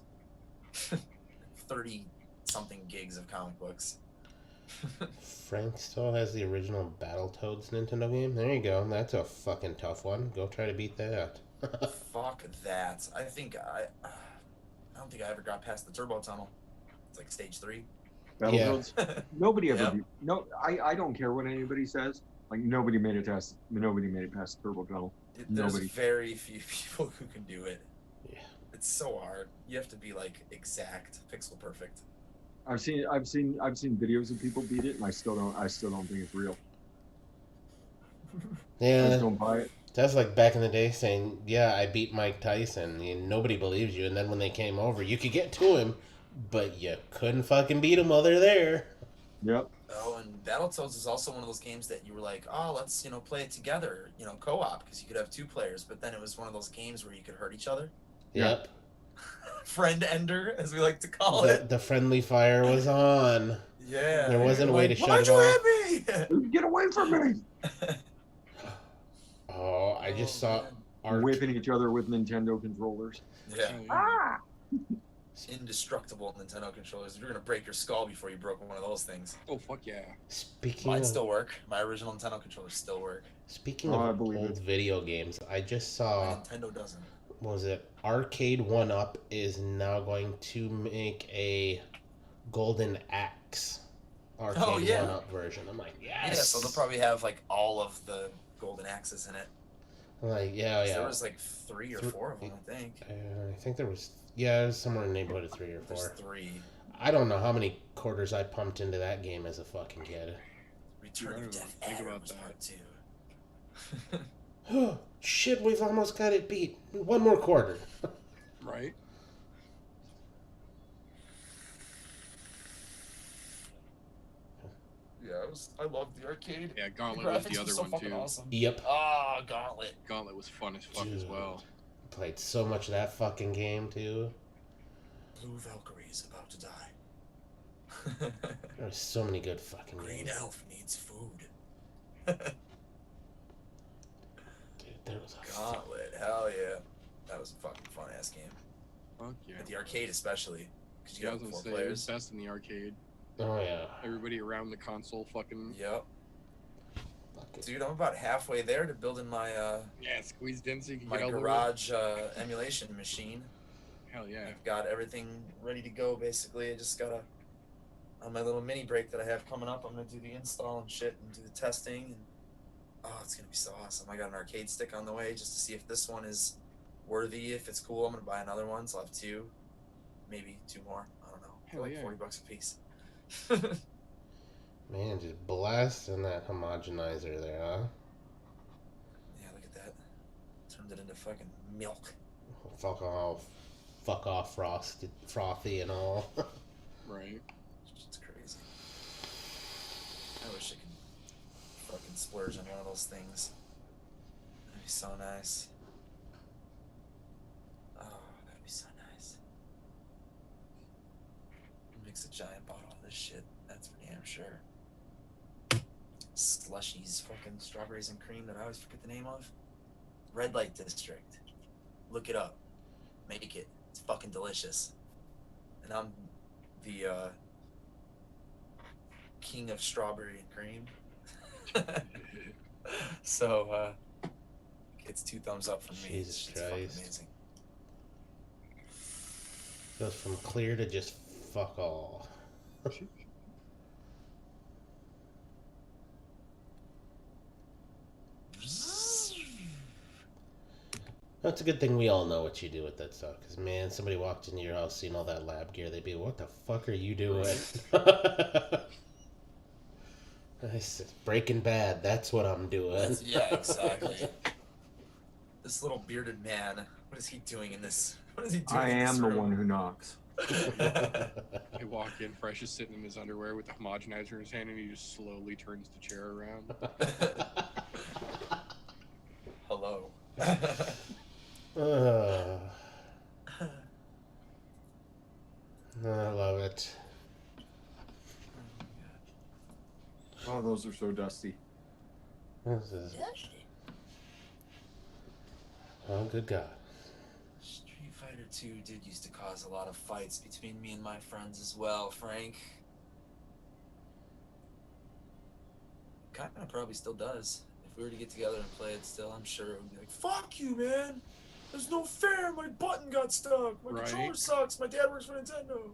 30 something gigs of comic books. Frank still has the original Battletoads Nintendo game. There you go. That's a fucking tough one. Go try to beat that. Fuck that. I don't think I ever got past the turbo tunnel. It's like stage 3. Battletoads. Nobody ever. Yep. Beat, no, I don't care what anybody says. Like nobody made it past. Nobody made it past the turbo tunnel. There's Nobody. very few people who can do it. Yeah. It's so hard. You have to be like exact, pixel perfect. I've seen videos of people beat it, and I still don't think it's real. I Yeah. just don't buy it. That's like back in the day saying, yeah, I beat Mike Tyson. And nobody believes you. And then when they came over, you could get to him, but you couldn't fucking beat him while they're there. Yep. Oh, and Battletoads is also one of those games that you were like, oh, let's play it together, co-op, because you could have 2 players. But then it was one of those games where you could hurt each other. Yep. friend ender, as we like to call The, it. the friendly fire was on. Yeah. There wasn't a way to shut Why'd it you off. hit me? Get away from me! Oh, I just saw man. Whipping each other with Nintendo controllers. Yeah. Ah! Indestructible Nintendo controllers. You're gonna break your skull before you broke one of those things. Oh fuck yeah! Speaking Mine of, still work. My original Nintendo controllers still work. speaking I of believe old it. video games, I just My saw, Nintendo doesn't. what was it? Arcade 1-Up is now going to make a Golden Axe arcade Oh, yeah. 1-Up version. I'm like, yes. Yeah, so they'll probably have like all of the golden axes in it. I'm like, yeah, 'Cause yeah. There was like 3 or 4 of them, I think. I think there was, yeah, it was somewhere in the neighborhood of 3 or 4. There's 3. I don't know how many quarters I pumped into that game as a fucking kid. Return I of don't Death think Adder about was that. part 2. Shit, we've almost got it beat. One more quarter. Right? Yeah, I loved the arcade. Yeah, Gauntlet was the other one too. Awesome. Yep. Ah, Gauntlet. Gauntlet was fun as fuck as Dude. well. Played so much of that fucking game, too. Blue Valkyrie is about to die. There were so many good fucking Green games. Elf needs food. Dude, there was a Gauntlet, hell yeah. That was a fucking fun ass game. Fuck yeah. At the arcade especially. Because you Yeah, I got was gonna 4 say it was players. best in the arcade. Oh, yeah. Everybody around the console fucking Yep. Fucking- Dude, I'm about halfway there to building my yeah, squeezed in so you can my get all the way. garage emulation machine. Hell yeah. I've got everything ready to go basically. I just gotta on my little mini break that I have coming up, I'm gonna do the install and shit and do the testing and oh, it's gonna be so awesome. I got an arcade stick on the way just to see if this one is worthy. If it's cool, I'm gonna buy another one, so I'll have 2, maybe 2 more. I don't know. For Hell like yeah. $40 a piece. Man, just blasting that homogenizer there, huh? Yeah, look at that. Turned it into fucking milk. Fuck off, frothy and all. Right. It's crazy. I wish I could fucking splurge on one of those things. That'd be so nice. Oh, that'd be so nice. Mix a giant bottle of this shit. That's for damn sure. Slushies, fucking strawberries and cream that I always forget the name of. Red Light District. Look it up. Make it. It's fucking delicious. And I'm the king of strawberry and cream. So it's 2 thumbs up from me. Jesus It's fucking Christ. amazing. Goes from clear to just fuck all. That's a good thing we all know what you do with that stuff. Because, man, somebody walked into your house seeing all that lab gear, they'd be, what the fuck are you doing? I said, Breaking Bad, that's what I'm doing. Yeah, exactly. This little bearded man, what is he doing in this? What is he doing I in this am the room? one who knocks. I walk in, Fresh is sitting in his underwear with the homogenizer in his hand, and he just slowly turns the chair around. Hello. I love it. Oh, those are so dusty. This is, oh, good God. Street Fighter 2 did used to cause a lot of fights between me and my friends as well, Frank. Kinda probably still does. If we were to get together and play it still, I'm sure it would be like, fuck you, man! There's no fair! My button got stuck! My Right. controller sucks! My dad works for Nintendo!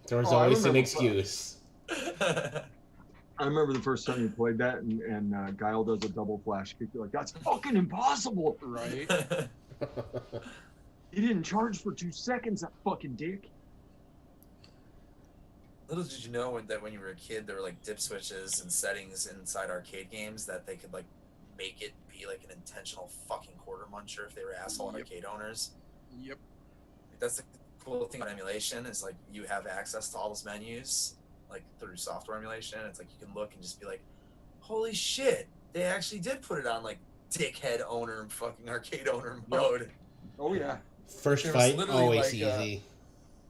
There's Oh, I always an remember- excuse. I remember the first time you played that, and Guile does a double flash kick. You're like, that's fucking impossible. Right? He didn't charge for 2 seconds, that fucking dick. Little did you know that when you were a kid, there were like dip switches and settings inside arcade games that they could like make it be like an intentional fucking quarter muncher if they were asshole Yep. arcade owners. Yep. That's the cool thing about emulation is like you have access to all those menus like through software emulation. It's like you can look and just be like, holy shit, they actually did put it on like dickhead owner fucking arcade owner mode. Oh, yeah. First There was fight, literally always like easy.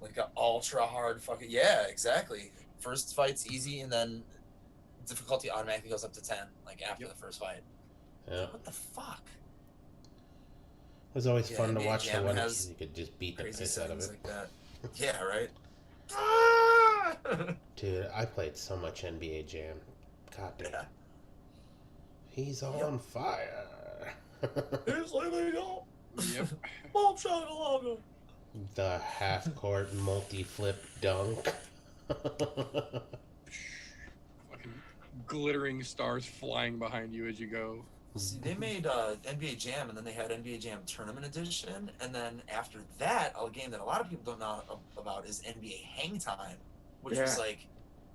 like a ultra hard fucking yeah, exactly. First fight's easy, and then difficulty automatically goes up to 10, like after the first fight. Yeah. What the fuck? It was always Yeah, fun to NBA watch the Jam one has because you could just beat the Crazy piss out of settings it. like that. Yeah, right. Dude, I played so much NBA Jam. God damn. Yeah. He's on fire. Here's Lily Go. Yep. Boom shakalaka. The half court multi flip dunk. Fucking glittering stars flying behind you as you go. See, they made NBA Jam, and then they had NBA Jam Tournament Edition, and then after that, a game that a lot of people don't know about is NBA Hang Time, which was Yeah. like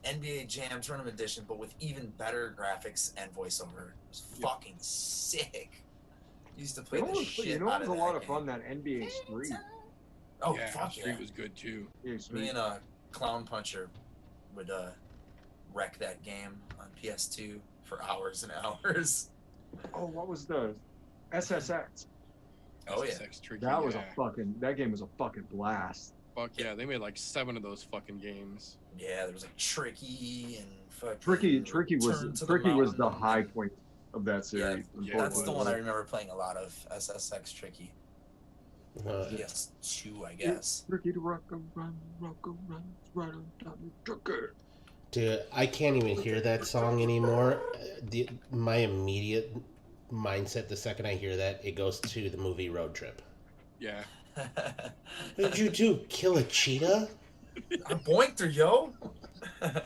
NBA Jam Tournament Edition, but with even better graphics and voiceover. It was Yep. fucking sick. Used to play You know, the what- shit you know out what of was a that lot of game. fun? That NBA Street. Oh, yeah, fuck Street yeah. was good too. Yeah, Me Street. and Clown Puncher would wreck that game on PS2 for hours and hours. Oh, what was the SSX? Oh yeah. SSX tricky, That was yeah. that game was a fucking blast. Fuck yeah, they made like 7 of those fucking games. Yeah, there was like Tricky and fucking Tricky Turn to the was the Mountain. high point of that series. yeah, That's the one I unfortunately. remember playing a lot of. SSX Tricky. PS2, I guess. Tricky to rock and run, right on top of Tricky. Dude, I can't even hear that song anymore. My immediate mindset the second I hear that, it goes to the movie Road Trip. Yeah. What did you do? Kill a cheetah? I boinked her, yo. Did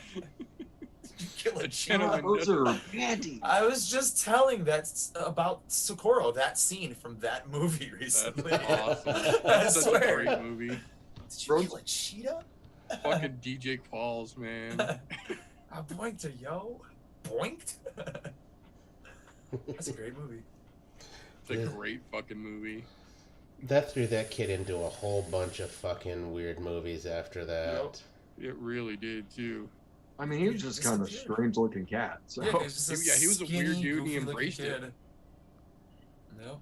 you kill a Gentlemen. cheetah? Those are panties. I was just telling about Socorro, that scene from that movie recently. That's awesome. I That's such a swear. great movie. Did you kill a cheetah? Fucking DJ Qualls, man. I boinked her, yo. Boinked? That's a great movie. It's a great fucking movie. That threw that kid into a whole bunch of fucking weird movies after that. It really did too. I mean, he was just kind of a strange looking cat. So Yeah, he was, just Yeah, he was a weird skinny, dude and he goofy-looking embraced it. kid. No.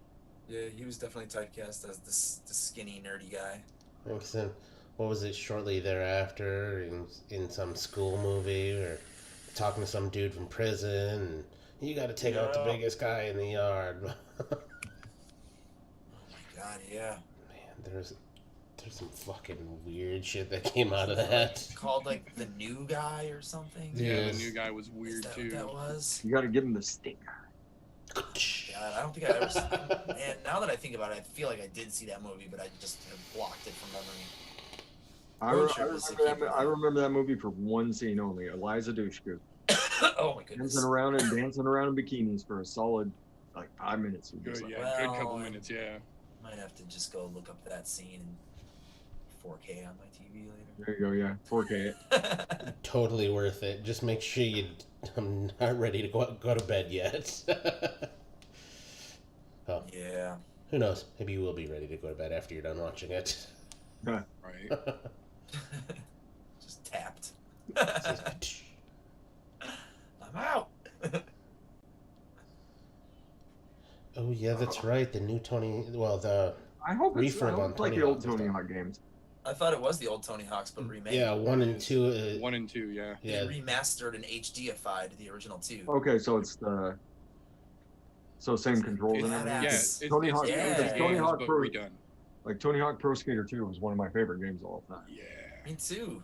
Yeah, he was definitely typecast as the skinny, nerdy guy. Thanks. Then, what was it shortly thereafter in some school movie or talking to some dude from prison? And you got to take out the Yeah. biggest guy in the yard. God, yeah. Man, there's some fucking weird shit that came out of that. Called like the new guy or something. Yeah. Yeah, Yes. the new guy was Is weird that too. what that was? you got to give him the stinger. God, I don't think I ever. Man, now that I think about it, I feel like I did see that movie, but I just have blocked it from memory. I Trip was a remember keeper. I remember that movie for one scene only. Eliza Dushku Oh my goodness. dancing around in bikinis for a solid like 5 minutes. It was Good, like, yeah, good couple Well, minutes, yeah. Might have to just go look up that scene in 4K on my TV There you go, yeah, 4K. later. Totally worth it. Just make sure I'm not ready to go to bed yet. Oh, Yeah. who knows? Maybe you will be ready to go to bed after you're done watching it. Right. Just tapped. Just- I'm out. Oh yeah, that's right. The new Tony. Well, the I hope it's, I Refurb hope on it's like Tony the old Hawk is Tony done. Hawk games. I thought it was the old Tony Hawk's, but remade. yeah 1 and 2. 1 and 2, yeah. Yeah, They remastered and HDified the original 2. Okay, so it's same controls and Yeah, everything. Yeah, Yes. it's Tony it's Hawk- the yeah, old Tony games, Hawk but Pro- redone. Like Tony Hawk Pro Skater 2 was one of my favorite games of all time. Yeah. Me too.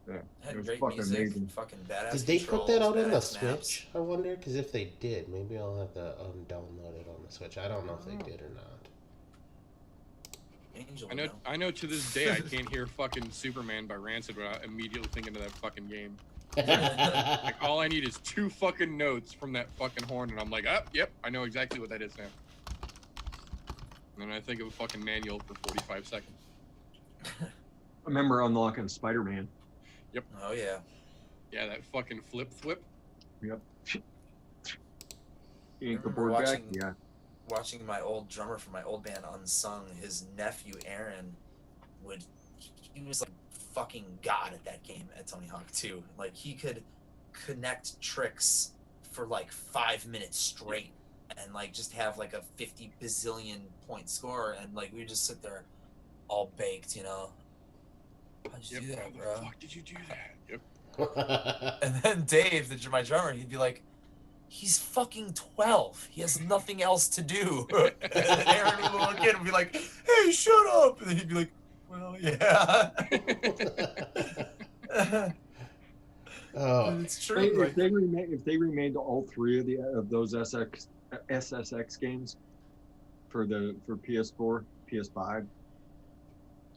Yeah, Had it was great fucking music, amazing. fucking badass. did they put that controls, out on the badass maps. Switch? I wonder, because if they did, maybe I'll have to download it on the Switch. I don't know if they did or not. Angel, I know to this day I can't hear fucking Superman by Rancid without immediately thinking of that fucking game. Like all I need is 2 fucking notes from that fucking horn and I'm like, oh, yep, I know exactly what that is now. And then I think of a fucking manual for 45 seconds. I remember unlocking Spider-Man. Oh yeah. Yeah, that fucking flip. Yep. Ink the remember board back. watching- Yeah. Watching my old drummer from my old band Unsung, his nephew Aaron he was like fucking god at that game at Tony Hawk 2. Like he could connect tricks for like 5 minutes straight and like just have like a 50 bazillion point score and like we would just sit there all baked, you know. How'd you Yep. do How that, the bro? fuck did you do that? Yep. And then Dave, my drummer, he'd be like, he's fucking 12. He has nothing else to do. And then Aaron, the little kid, would be like, hey, shut up. And then he'd be like, well, yeah. Oh, But it's true. Like, If they remade all three of those SSX games for PS4, PS5,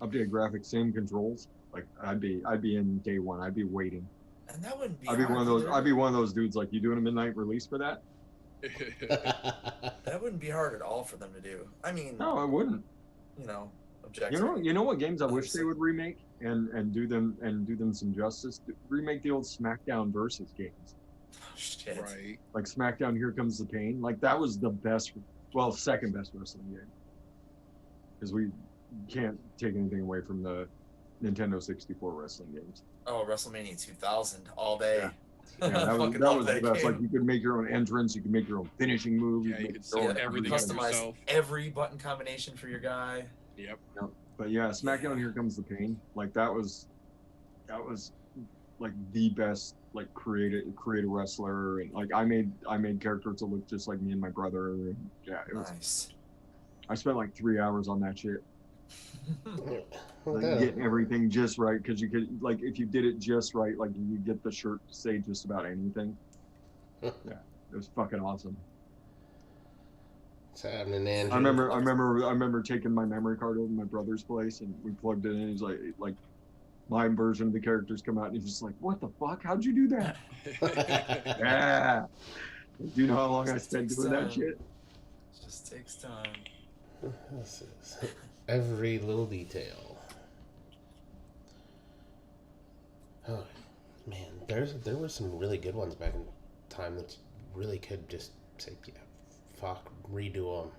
updated graphics, same controls, like I'd be in day one. I'd be waiting. and that wouldn't be I'd be hard one of those. either. I'd be one of those dudes like, you doing a midnight release for that? That wouldn't be hard at all for them to do. I mean, No, I wouldn't. you know, objectively. You know what games I wish Obviously. they would remake and do them some justice. Remake the old SmackDown versus games, Oh, shit. Right. like SmackDown Here Comes the Pain. Like that was the best, well, second best wrestling game. Because we can't take anything away from the Nintendo 64 wrestling games. Oh, WrestleMania 2000 all day. Yeah. Yeah, I that was, fucking that love was that the best. game. Like you could make your own entrance, you could make your own finishing move. Yeah, you make could your see own everything everything. Customize yourself. every button combination for your guy. Yep. But yeah, SmackDown Here Comes the Pain. Like that was like the best like create a wrestler, and like I made characters that look just like me and my brother, and yeah, it was. Nice. I spent like 3 hours on that shit, what like, the- getting everything just right, because you could like if you did it just right, like you could get the shirt to say just about anything. Yeah, it was fucking awesome. What's happening, Andrew? I remember taking my memory card over to my brother's place, and we plugged it in. He's like my version of the characters come out, and he's just like, "What the fuck? How'd you do that?" Yeah. Do you know how long I spent doing that shit? It just takes time. This is every little detail. Oh man, there were some really good ones back in time that really could just say, yeah, fuck, redo them.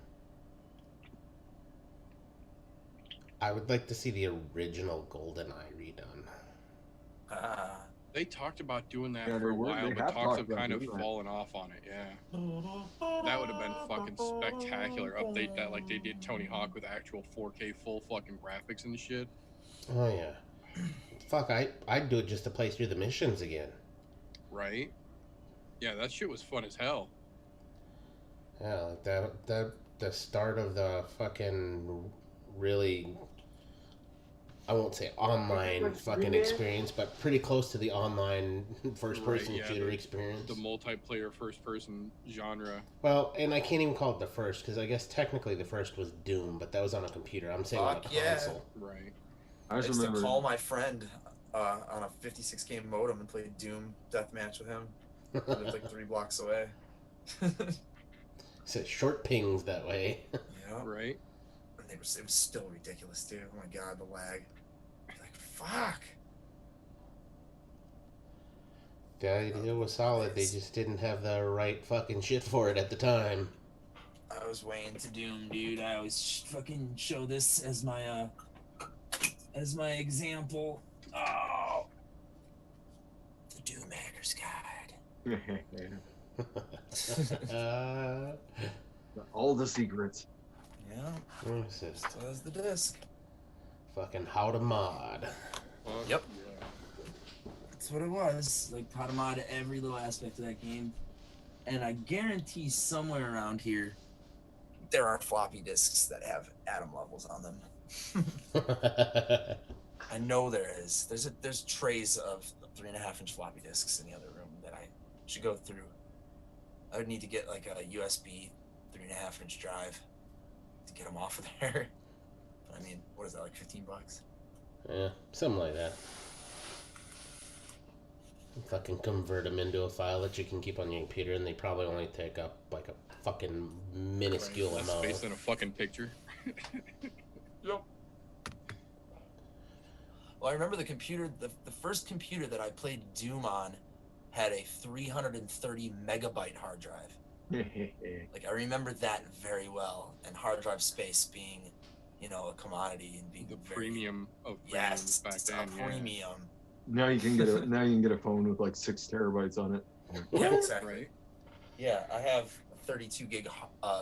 I would like to see the original GoldenEye redone. Ah. They talked about doing that Yeah, for a they while, have but talks talked have about kind of doing that. fallen off on it. Yeah. That would have been fucking spectacular. Update that like they did Tony Hawk with actual 4K full fucking graphics and shit. Oh yeah, fuck, I'd do it just to play through the missions again. Right? Yeah, that shit was fun as hell. Yeah, like that the start of the fucking really, I won't say online fucking experience, but pretty close to the online first person Right, yeah, shooter the experience. multiplayer first person genre. Well, and I can't even call it the first, because I guess technically the first was Doom, but that was on a computer. I'm saying on a Fuck yeah. console. Right. I I just used to remember. call my friend on a 56 game modem and play Doom deathmatch with him. He lived like 3 blocks away. So short pings that way. Yeah. Right. And it was still ridiculous, dude. Oh my god, the lag. Like, fuck. The idea was solid. They just didn't have the right fucking shit for it at the time. I was waiting to Doom, dude. I always fucking show this as my example. Oh, the Doom Hacker's Guide. All the secrets. Yeah, What is this? so that's the disc. Fucking how to mod. Fuck Yep. Yeah. That's what it was. Like how to mod every little aspect of that game. And I guarantee somewhere around here, There are floppy disks that have atom levels on them. I know there is. There's trays of 3.5-inch floppy disks in the other room that I should go through. I would need to get like a USB 3.5-inch drive to get them off of there. I mean, what is that, like $15? Yeah, something like that. Fucking convert them into a file that you can keep on your computer, and they probably only take up like a fucking minuscule Less amount. space than a fucking picture. Yep. Well, I remember the computer, the first computer that I played Doom on had a 330 megabyte hard drive. Like, I remember that very well, and hard drive space being, you know, a commodity and being The very, premium of premiums yes, back it's then. a Yeah. premium. Now you can get a phone with like 6 terabytes on it. Yeah, exactly. Right. Yeah, I have a 32 gig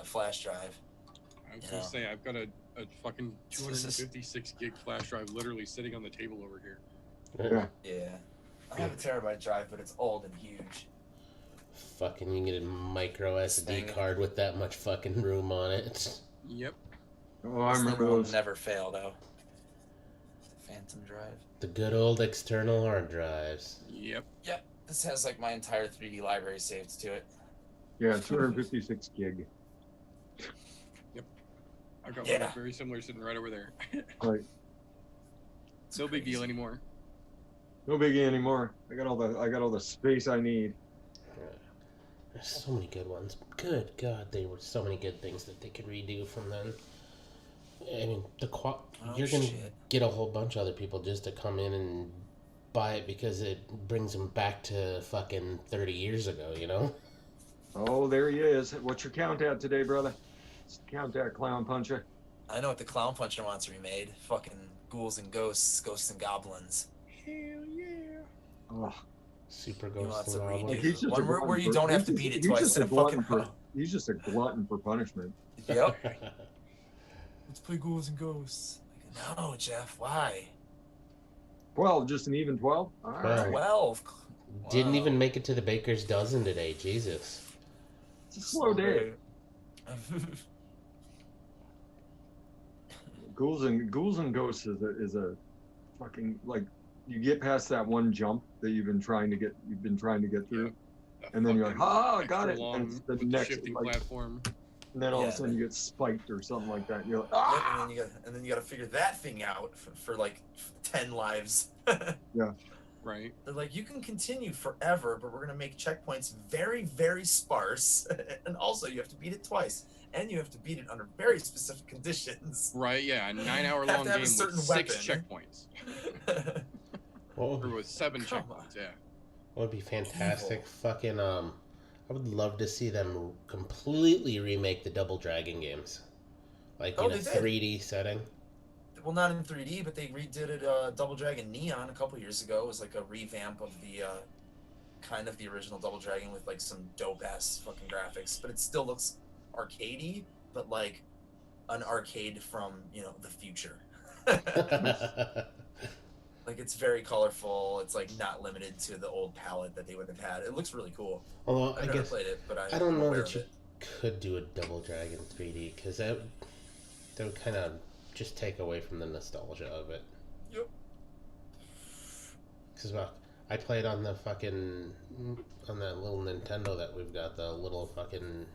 flash drive. I was You gonna know. say I've got a fucking 256 gig flash drive literally sitting on the table over here. Yeah. Yeah. I have a terabyte drive, but it's old and huge. Fucking, you can get a micro This SD thing- card with that much fucking room on it. Yep. Oh, I This thing remember will those. never fail, though. The Phantom drive. The good old external hard drives. Yep. Yep. This has like my entire 3D library saved to it. Yeah, 256 gig. I've got Yeah. one very similar sitting right over there. Right. It's No big deal crazy. anymore. No biggie anymore. I got all the space I need. There's so many good ones. Good God, there were so many good things that they could redo from then. I mean, you're gonna shit. get a whole bunch of other people just to come in and buy it because it brings them back to fucking 30 years ago, you know? Oh, there he is. What's your count at today, brother? Let's count that clown puncher. I know what the Clown Puncher wants remade. Fucking ghouls and ghosts, ghosts and goblins. Hell yeah. Oh, Super He wants Ghost a and redo. Goblin. like he's just One a where glutton you for- don't have he's to just- beat it he's twice just in a a fucking glutton row. He's just a glutton for punishment. Yep. Let's play ghouls and ghosts. Like, no, Jeff, why? 12, just an even 12? All right. 12. Didn't Wow. even make it to the baker's dozen today, Jesus. It's a slow day. Ghouls and Ghosts is a fucking, like, you get past that one jump that you've been trying to get through, That and then you're like, fucking I got extra it. long And it's the with the next, shifting like, platform. and then all of Yeah, a sudden you get spiked or something like that. And you're like, Yep, ah! and then you gotta figure that thing out for like 10 lives. Right. They're like, you can continue forever, but we're gonna make checkpoints very, very sparse, and also you have to beat it twice, and you have to beat it under very specific conditions. Right, yeah. A 9-hour Have long to have a game certain with 6 weapon. checkpoints. What Or with 7 Come checkpoints, yeah. would be fantastic? Evil. Fucking, I would love to see them completely remake the Double Dragon games. Like Oh, in a they did. 3D setting. Well, not in 3D, but they redid it. Double Dragon Neon a couple years ago. It was like a revamp of the kind of the original Double Dragon with like some dope ass fucking graphics, but it still looks arcadey, but like an arcade from the future. Like it's very colorful. It's like not limited to the old palette that they would have had. It looks really cool. Although, I've I never guess played it, but I don't I'm know aware that of you it. could do a Double Dragon 3D because that would kind of just take away from the nostalgia of it. Yep. Because I played on the fucking on that little Nintendo that we've got, the little fucking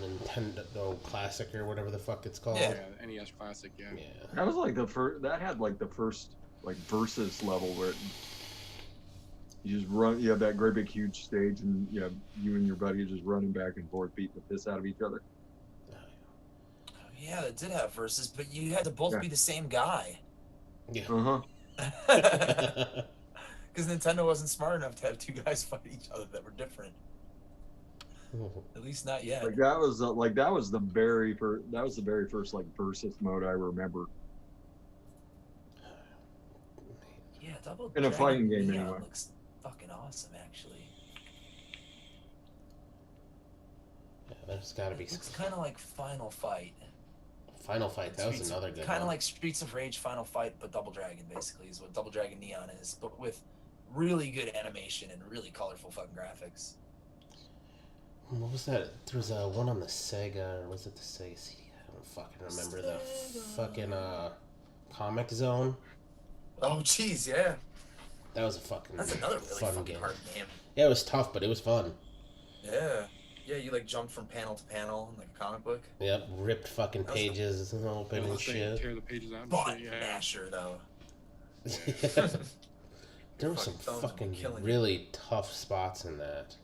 Nintendo Classic or whatever the fuck it's called. Yeah. Yeah, NES Classic, yeah. Yeah. That was like the first, that had like the first, like, versus level where you just run, you have that great big huge stage, and you and your buddy are just running back and forth, beating the piss out of each other. Yeah, it did have verses, but you had to both Yeah. be the same guy. Yeah. Uh-huh. Because Nintendo wasn't smart enough to have two guys fight each other that were different. At least not yet. Like that was the very first like versus mode I remember. Yeah, Double In a Dragon fighting game, Neon anyway. looks fucking awesome, actually. Yeah, there's got to be It looks kind of like Final Fight. Final Fight. That was another good Kind of one. like Streets of Rage Final Fight, but Double Dragon basically is what Double Dragon Neon is, but with really good animation and really colorful fucking graphics. What was that? There was one on the Sega, or was it the Sega CD? I don't fucking remember. The fucking Comic Zone. Oh, jeez, yeah. That was a fucking That's another really fun fucking game. hard game. Yeah, it was tough, but it was fun. Yeah. Yeah, you like jumped from panel to panel in like a comic book. Yep, ripped fucking That was cool. pages open I and was saying, shit. tear the pages out and Butt shit, yeah. masher, though. There were some Fucking thumbs would be fucking killing you. really tough spots in that.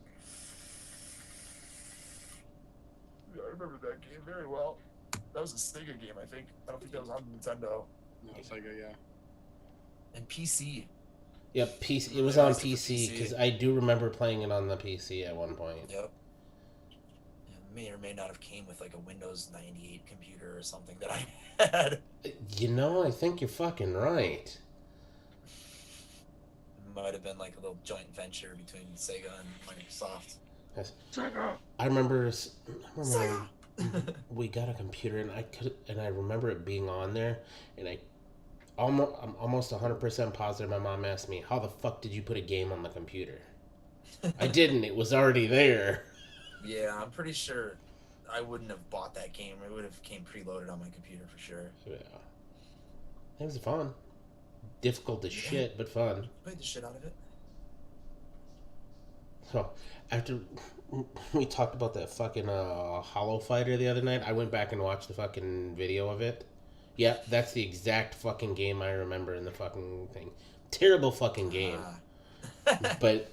Yeah, I remember that game very well. That was a Sega game, I think. I don't think that was on Nintendo. No, Sega, yeah. And PC. Yep, PC. It was Yeah, on it's the PC PC. because I do remember playing it on the PC at one point. Yep. It may or may not have came with like a Windows 98 computer or something that I had. You know, I think you're fucking right. It might have been like a little joint venture between Sega and Microsoft. I remember we got a computer, and I remember it being on there, and I'm almost 100% positive my mom asked me, "How the fuck did you put a game on the computer?" I didn't. It was already there. Yeah, I'm pretty sure I wouldn't have bought that game. It would have came preloaded on my computer for sure. Yeah, it was fun. Difficult as shit, but fun. Played the shit out of it. So after we talked about that fucking Hollow Fighter the other night, I went back and watched the fucking video of it. Yeah, that's the exact fucking game I remember in the fucking thing. Terrible fucking game, but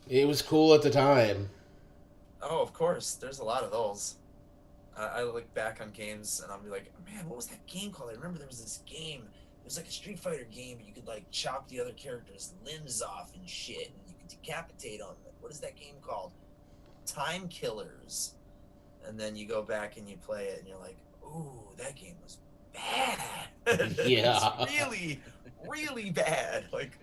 it was cool at the time. Oh, of course. There's a lot of those. I look back on games and I'll be like, man, what was that game called? I remember there was this game. It was like a Street Fighter game, but you could like chop the other characters' limbs off and shit, and you could decapitate them. What is that game called? Time Killers. And then you go back and you play it, and you're like, ooh, that game was bad. Yeah. It's really, really bad. Like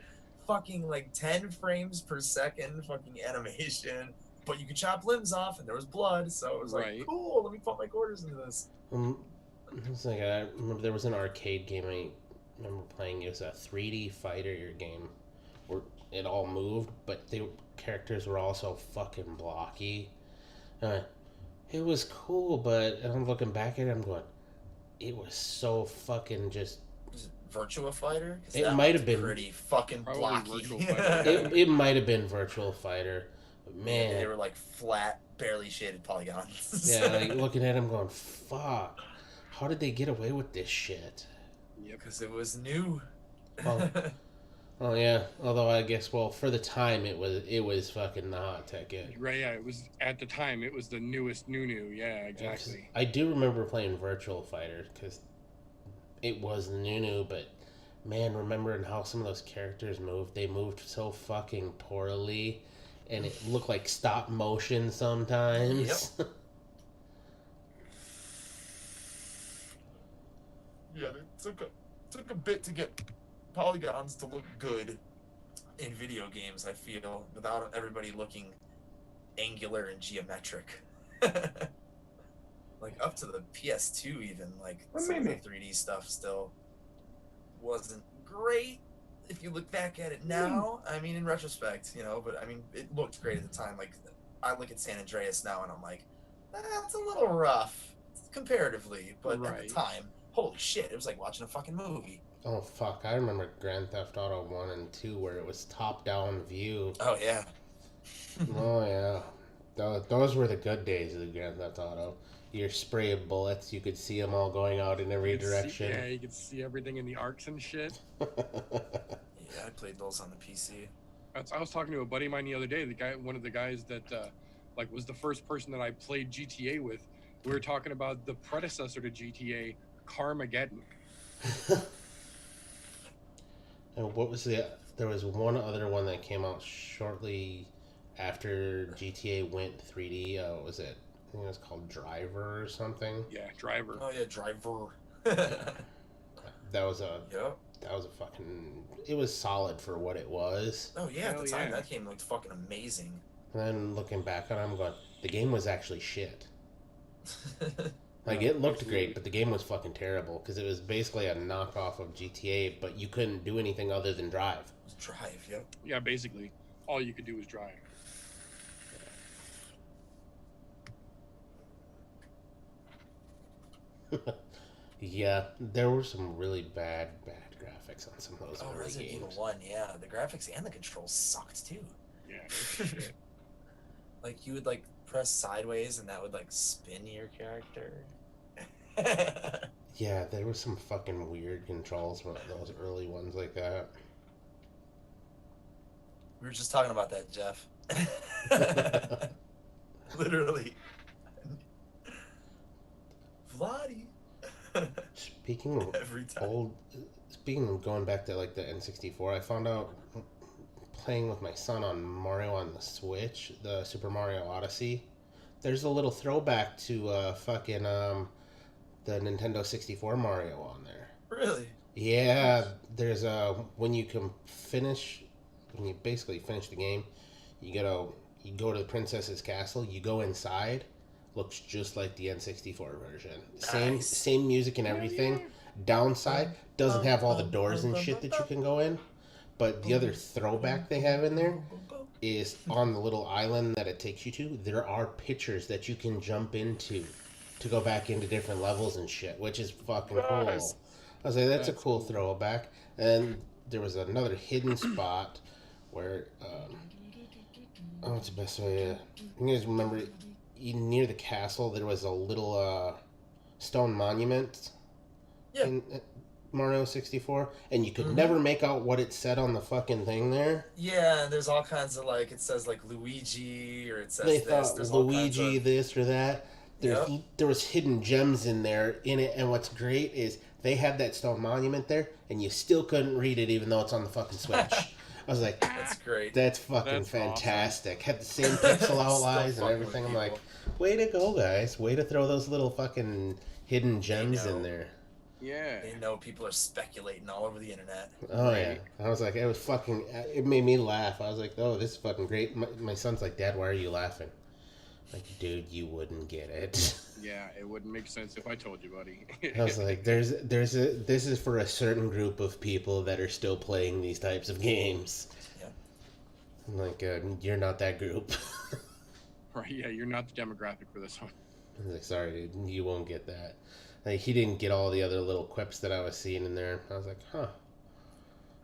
fucking like 10 frames per second fucking animation. But you could chop limbs off, and there was blood, so it was Right. like, cool, let me put my quarters into this. It's like I remember there was an arcade game I remember playing. It was a 3D fighter game where it all moved, but the characters were also fucking blocky. It was cool, but and I'm looking back at it, I'm going, it was so fucking just. Was it Virtua Fighter? 'Cause It that might was have been- pretty fucking Probably blocky. Virtua Fighter. It might have been Virtual Fighter, but They man. were like flat, barely shaded polygons. Yeah, like looking at him, going, fuck. How did they get away with this shit? Yep. Because it was new. Well, Oh yeah, although I guess for the time it was fucking the hot tech yet. Right, yeah, it was at the time. It was the newest new. Yeah, exactly. I do remember playing Virtual Fighter because it was the new, but man, remembering how some of those characters moved, they moved so fucking poorly, and it looked like stop motion sometimes. Yep. Yeah, it took a bit to get polygons to look good in video games, I feel, without everybody looking angular and geometric. Like up to the PS2 even, like some of the 3D stuff still wasn't great if you look back at it now. I mean, in retrospect, but I mean, it looked great at the time. Like, I look at San Andreas now and I'm like, that's a little rough comparatively, but at Right. the time, holy shit, it was like watching a fucking movie. Oh fuck, I remember Grand Theft Auto 1 and 2 where it was top-down view. Oh yeah. Oh yeah. Those were the good days of the Grand Theft Auto. Your spray of bullets, you could see them all going out in every You could see- direction. yeah, you could see everything in the arcs and shit. Yeah, I played those on the PC. I was talking to a buddy of mine the other day. One of the guys that was the first person that I played GTA with. We were talking about the predecessor to GTA, Carmageddon. And what was there was one other one that came out shortly after GTA went 3D. What was it? I think it was called Driver or something. Yeah, Driver. Oh yeah, Driver. That was a Yep. fucking. It was solid for what it was. Oh yeah, at Hell the time yeah. that game looked fucking amazing. And then looking back on it, I'm going, the game was actually shit. Like Yeah, it looked absolutely. great, but the game was fucking terrible because it was basically a knockoff of GTA, but you couldn't do anything other than drive. Drive, yep. Yeah, basically, all you could do was drive. Yeah, there were some really bad graphics on some of those Oh, early Resident Evil games. 1, yeah. The graphics and the controls sucked too. Yeah, no shit. Like you would like press sideways and that would like spin your character. Yeah, there were some fucking weird controls for those early ones like that. We were just talking about that, Jeff. Literally. Vladdy. Speaking of Every time. speaking of going back to like the N64, I found out playing with my son on Mario on the Switch, the Super Mario Odyssey. There's a little throwback to fucking the Nintendo 64 Mario on there. Really? Yeah, there's when you basically finish the game, you go to the princess's castle, you go inside, looks just like the N64 version. Nice. Same music and everything. Downside, doesn't have all the doors and shit that you can go in. But the other throwback they have in there is on the little island that it takes you to, there are pictures that you can jump into to go back into different levels and shit, which is fucking cool. I was like, that's a cool throwback. And there was another hidden spot where, what's the best way? You guys remember near the castle there was a little stone monument in Mario 64, and you could never make out what it said on the fucking thing there. Yeah, there's all kinds of like, it says like Luigi, or it says They this. thought There's all Luigi kinds of, this or that. There was hidden gems in there in it, and what's great is they had that stone monument there, and you still couldn't read it even though it's on the fucking Switch. I was like, that's great. that's fucking That's fantastic. Had the same pixel outlines and fucking everything. with I'm like, people. way to go, guys. Way to throw those little fucking hidden gems know. in there. Yeah. They know people are speculating all over the internet. Oh, yeah. I was like, it was fucking, it made me laugh. I was like, oh, this is fucking great. My son's like, Dad, why are you laughing? Like, dude, you wouldn't get it. Yeah, it wouldn't make sense if I told you, buddy. I was like, this is for a certain group of people that are still playing these types of games. Yeah. I'm like, you're not that group. Right, yeah, you're not the demographic for this one. I was like, sorry, dude, you won't get that. Like, he didn't get all the other little quips that I was seeing in there. I was like, huh.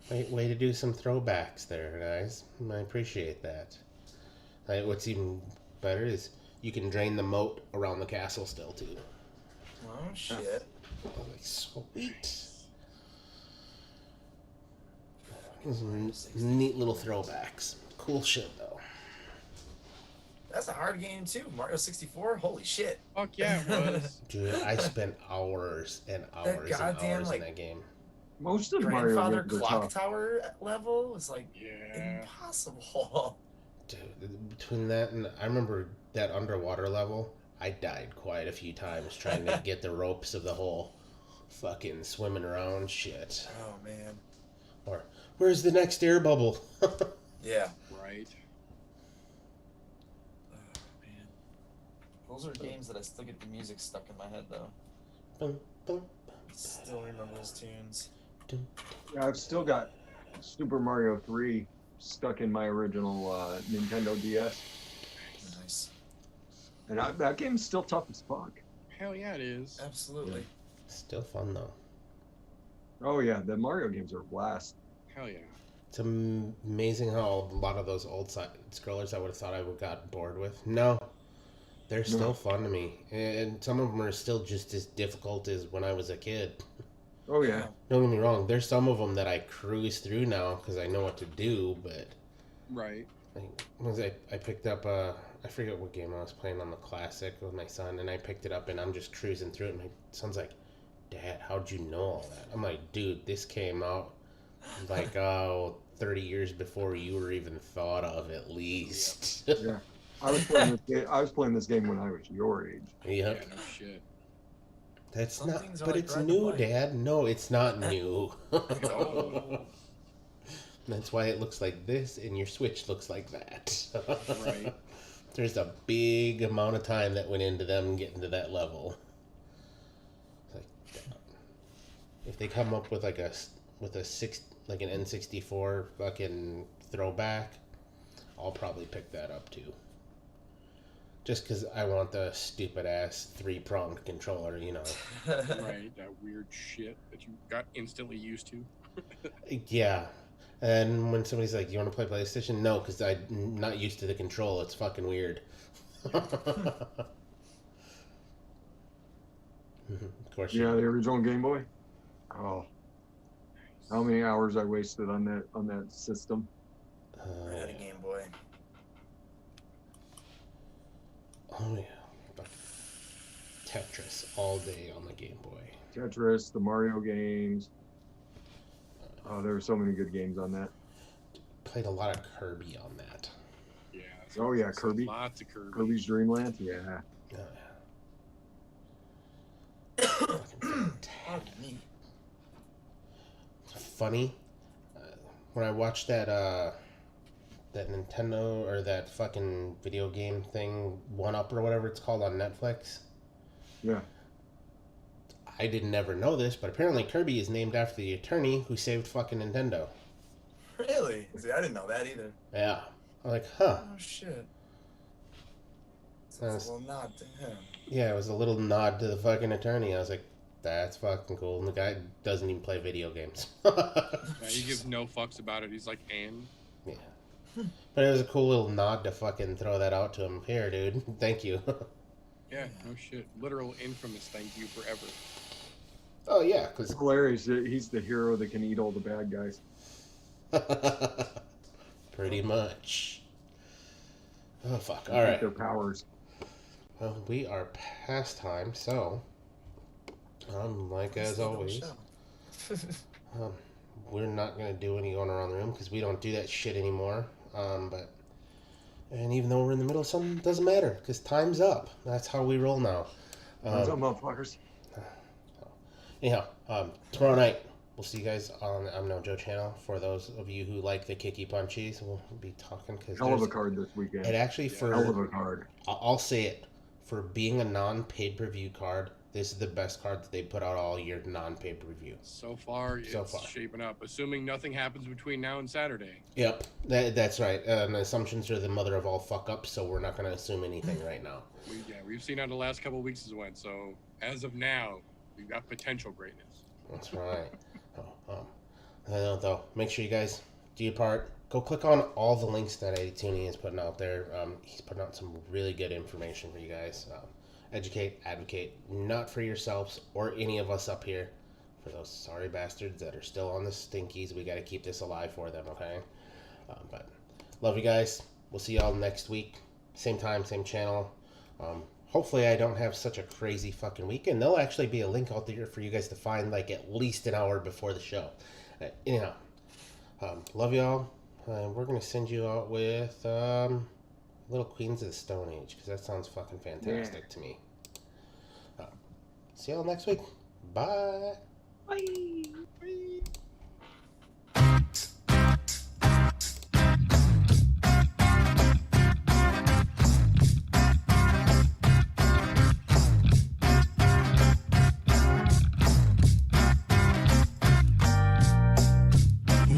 Way to do some throwbacks there, guys. I appreciate that. Like, what's even better is you can drain the moat around the castle still, too. Oh, shit. I was like, sweet. Some neat little throwbacks. Cool shit, though. That's a hard game, too. Mario 64? Holy shit. Fuck yeah, it was. Dude, I spent hours and hours and goddamn, hours like, in that game. Most of the Mario Grandfather games are clock tough. tower level was like Yeah. impossible. Dude, between that and I remember that underwater level, I died quite a few times trying to get the ropes of the whole fucking swimming around shit. Oh, man. Or, where's the next air bubble? Yeah. Right. Oh, man. Those are games that I still get the music stuck in my head, though. Bum, bum, Still remember those tunes. dum. Yeah, I've still got Super Mario 3 stuck in my original Nintendo DS, Nice. and that game's still tough as fuck. Hell yeah, it is. Absolutely. Still fun though. Oh yeah, the Mario games are a blast. Hell yeah. It's amazing how a lot of those old side scrollers I would have thought I would got bored with. No, they're still No. fun to me, and some of them are still just as difficult as when I was a kid. Oh yeah, Don't get me wrong. There's some of them that I cruise through now because I know what to do. But Right. I picked up I forget what game I was playing on the classic with my son, and I picked it up and I'm just cruising through it. And my son's like, "Dad, how'd you know all that?" I'm like, "Dude, this came out like 30 years before you were even thought of, at least." yeah. I was playing this game when I was your age. Yep. Yeah, no shit. That's Some not, things are but like it's riding a new, bike. Dad. No, it's not new. Oh. That's why it looks like this, and your Switch looks like that. Right. There's a big amount of time that went into them getting to that level. Like, if they come up with like an N64 fucking throwback, I'll probably pick that up too. Just because I want the stupid ass 3-pronged controller, you know. Right. That weird shit that you got instantly used to. Yeah. And when somebody's like, "You want to play PlayStation?" No, because I'm not used to the control. It's fucking weird. Of course. Yeah, the original Game Boy. Oh, how many hours I wasted on that system. I had a Game Boy. Oh yeah. But Tetris all day on the Game Boy. Tetris, the Mario games. Oh, there were so many good games on that. Played a lot of Kirby on that. Yeah. Oh, yeah, Kirby. Lots of Kirby. Kirby's Dream Land. Yeah. Oh, yeah. Fucking Pardon me. funny. When I watched that that Nintendo or that fucking video game thing, One Up or whatever it's called on Netflix. Yeah. I didn't ever know this, but apparently Kirby is named after the attorney who saved fucking Nintendo. Really? See, I didn't know that either. Yeah. I'm like, huh. Oh shit. So That's- it's a little nod to him. Yeah, it was a little nod to the fucking attorney. I was like, that's fucking cool. And the guy doesn't even play video games. Yeah, he gives no fucks about it. He's like, and Yeah. But it was a cool little nod to fucking throw that out to him. Here, dude. Thank you. yeah, no shit. Literal infamous thank you forever. Oh, yeah, It's because... hilarious that he's the hero that can eat all the bad guys. Pretty much. Oh, fuck. and All eat right. Their powers. Well, we are past time, so... like as always... we're not going to do any going around the room because we don't do that shit anymore. And even though we're in the middle of something, it doesn't matter because time's up. That's how we roll now. What's up, motherfuckers? Anyhow, tomorrow night we'll see you guys on I'm No Joe channel. For those of you who like the kicky punchies, we'll be talking because Hell of a card this weekend. it actually Hell of for a card. I'll say it, for being a non-pay-per-view card, this is the best card that they put out all year non-pay-per-view. So far, it's shaping up. Assuming nothing happens between now and Saturday. Yep, that's right. Assumptions are the mother of all fuck-ups, so we're not going to assume anything right now. We've seen how the last couple of weeks has went. So as of now, we've got potential greatness. That's right. Though, make sure you guys do your part. Go click on all the links that Eddie Tooney is putting out there. He's putting out some really good information for you guys. Educate, advocate, not for yourselves or any of us up here. For those sorry bastards that are still on the stinkies, we got to keep this alive for them, okay? But love you guys. We'll see y'all next week. Same time, same channel. Hopefully I don't have such a crazy fucking weekend. There'll actually be a link out there for you guys to find like at least an hour before the show. Anyhow, love y'all. We're going to send you out with Little Queens of the Stone Age because that sounds fucking fantastic to me. See y'all next week. Bye.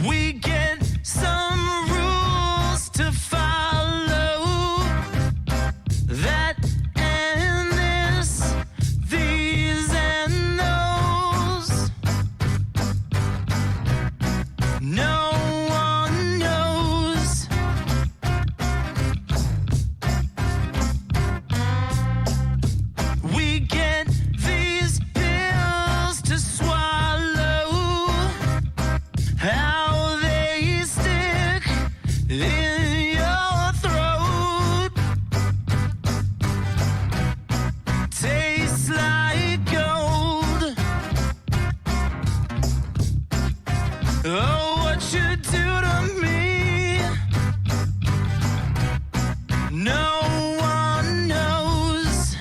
We get some rules to follow. That and this, these and those. No one knows. We get these pills to swallow. How they stick in your throat. Tastes like gold. Oh, what you do to me, no one knows.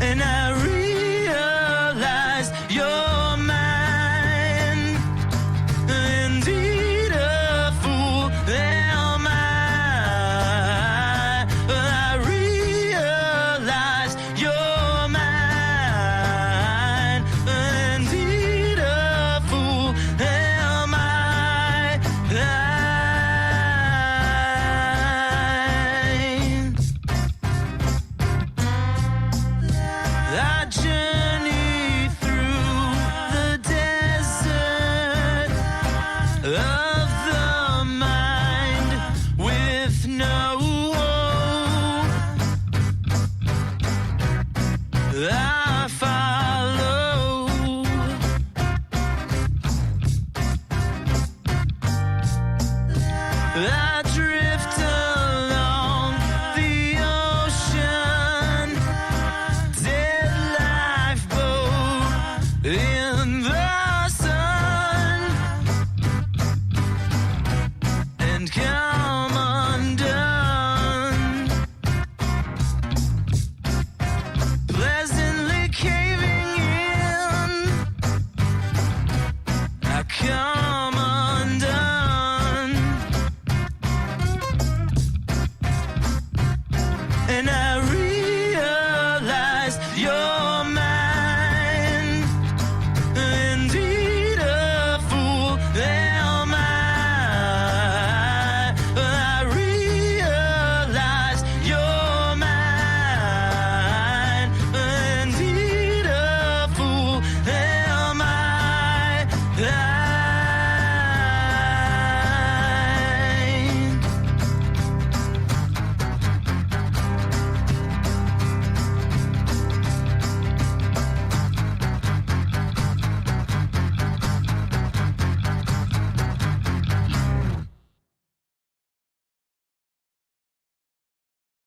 And I realize you're mine. Indeed, a fool am I. I realize you're mine. Indeed, a fool am I. I journey through the desert of the mind with no hope. I follow. I drift along the ocean. Dead lifeboat in the sun, and come undone. Pleasant And I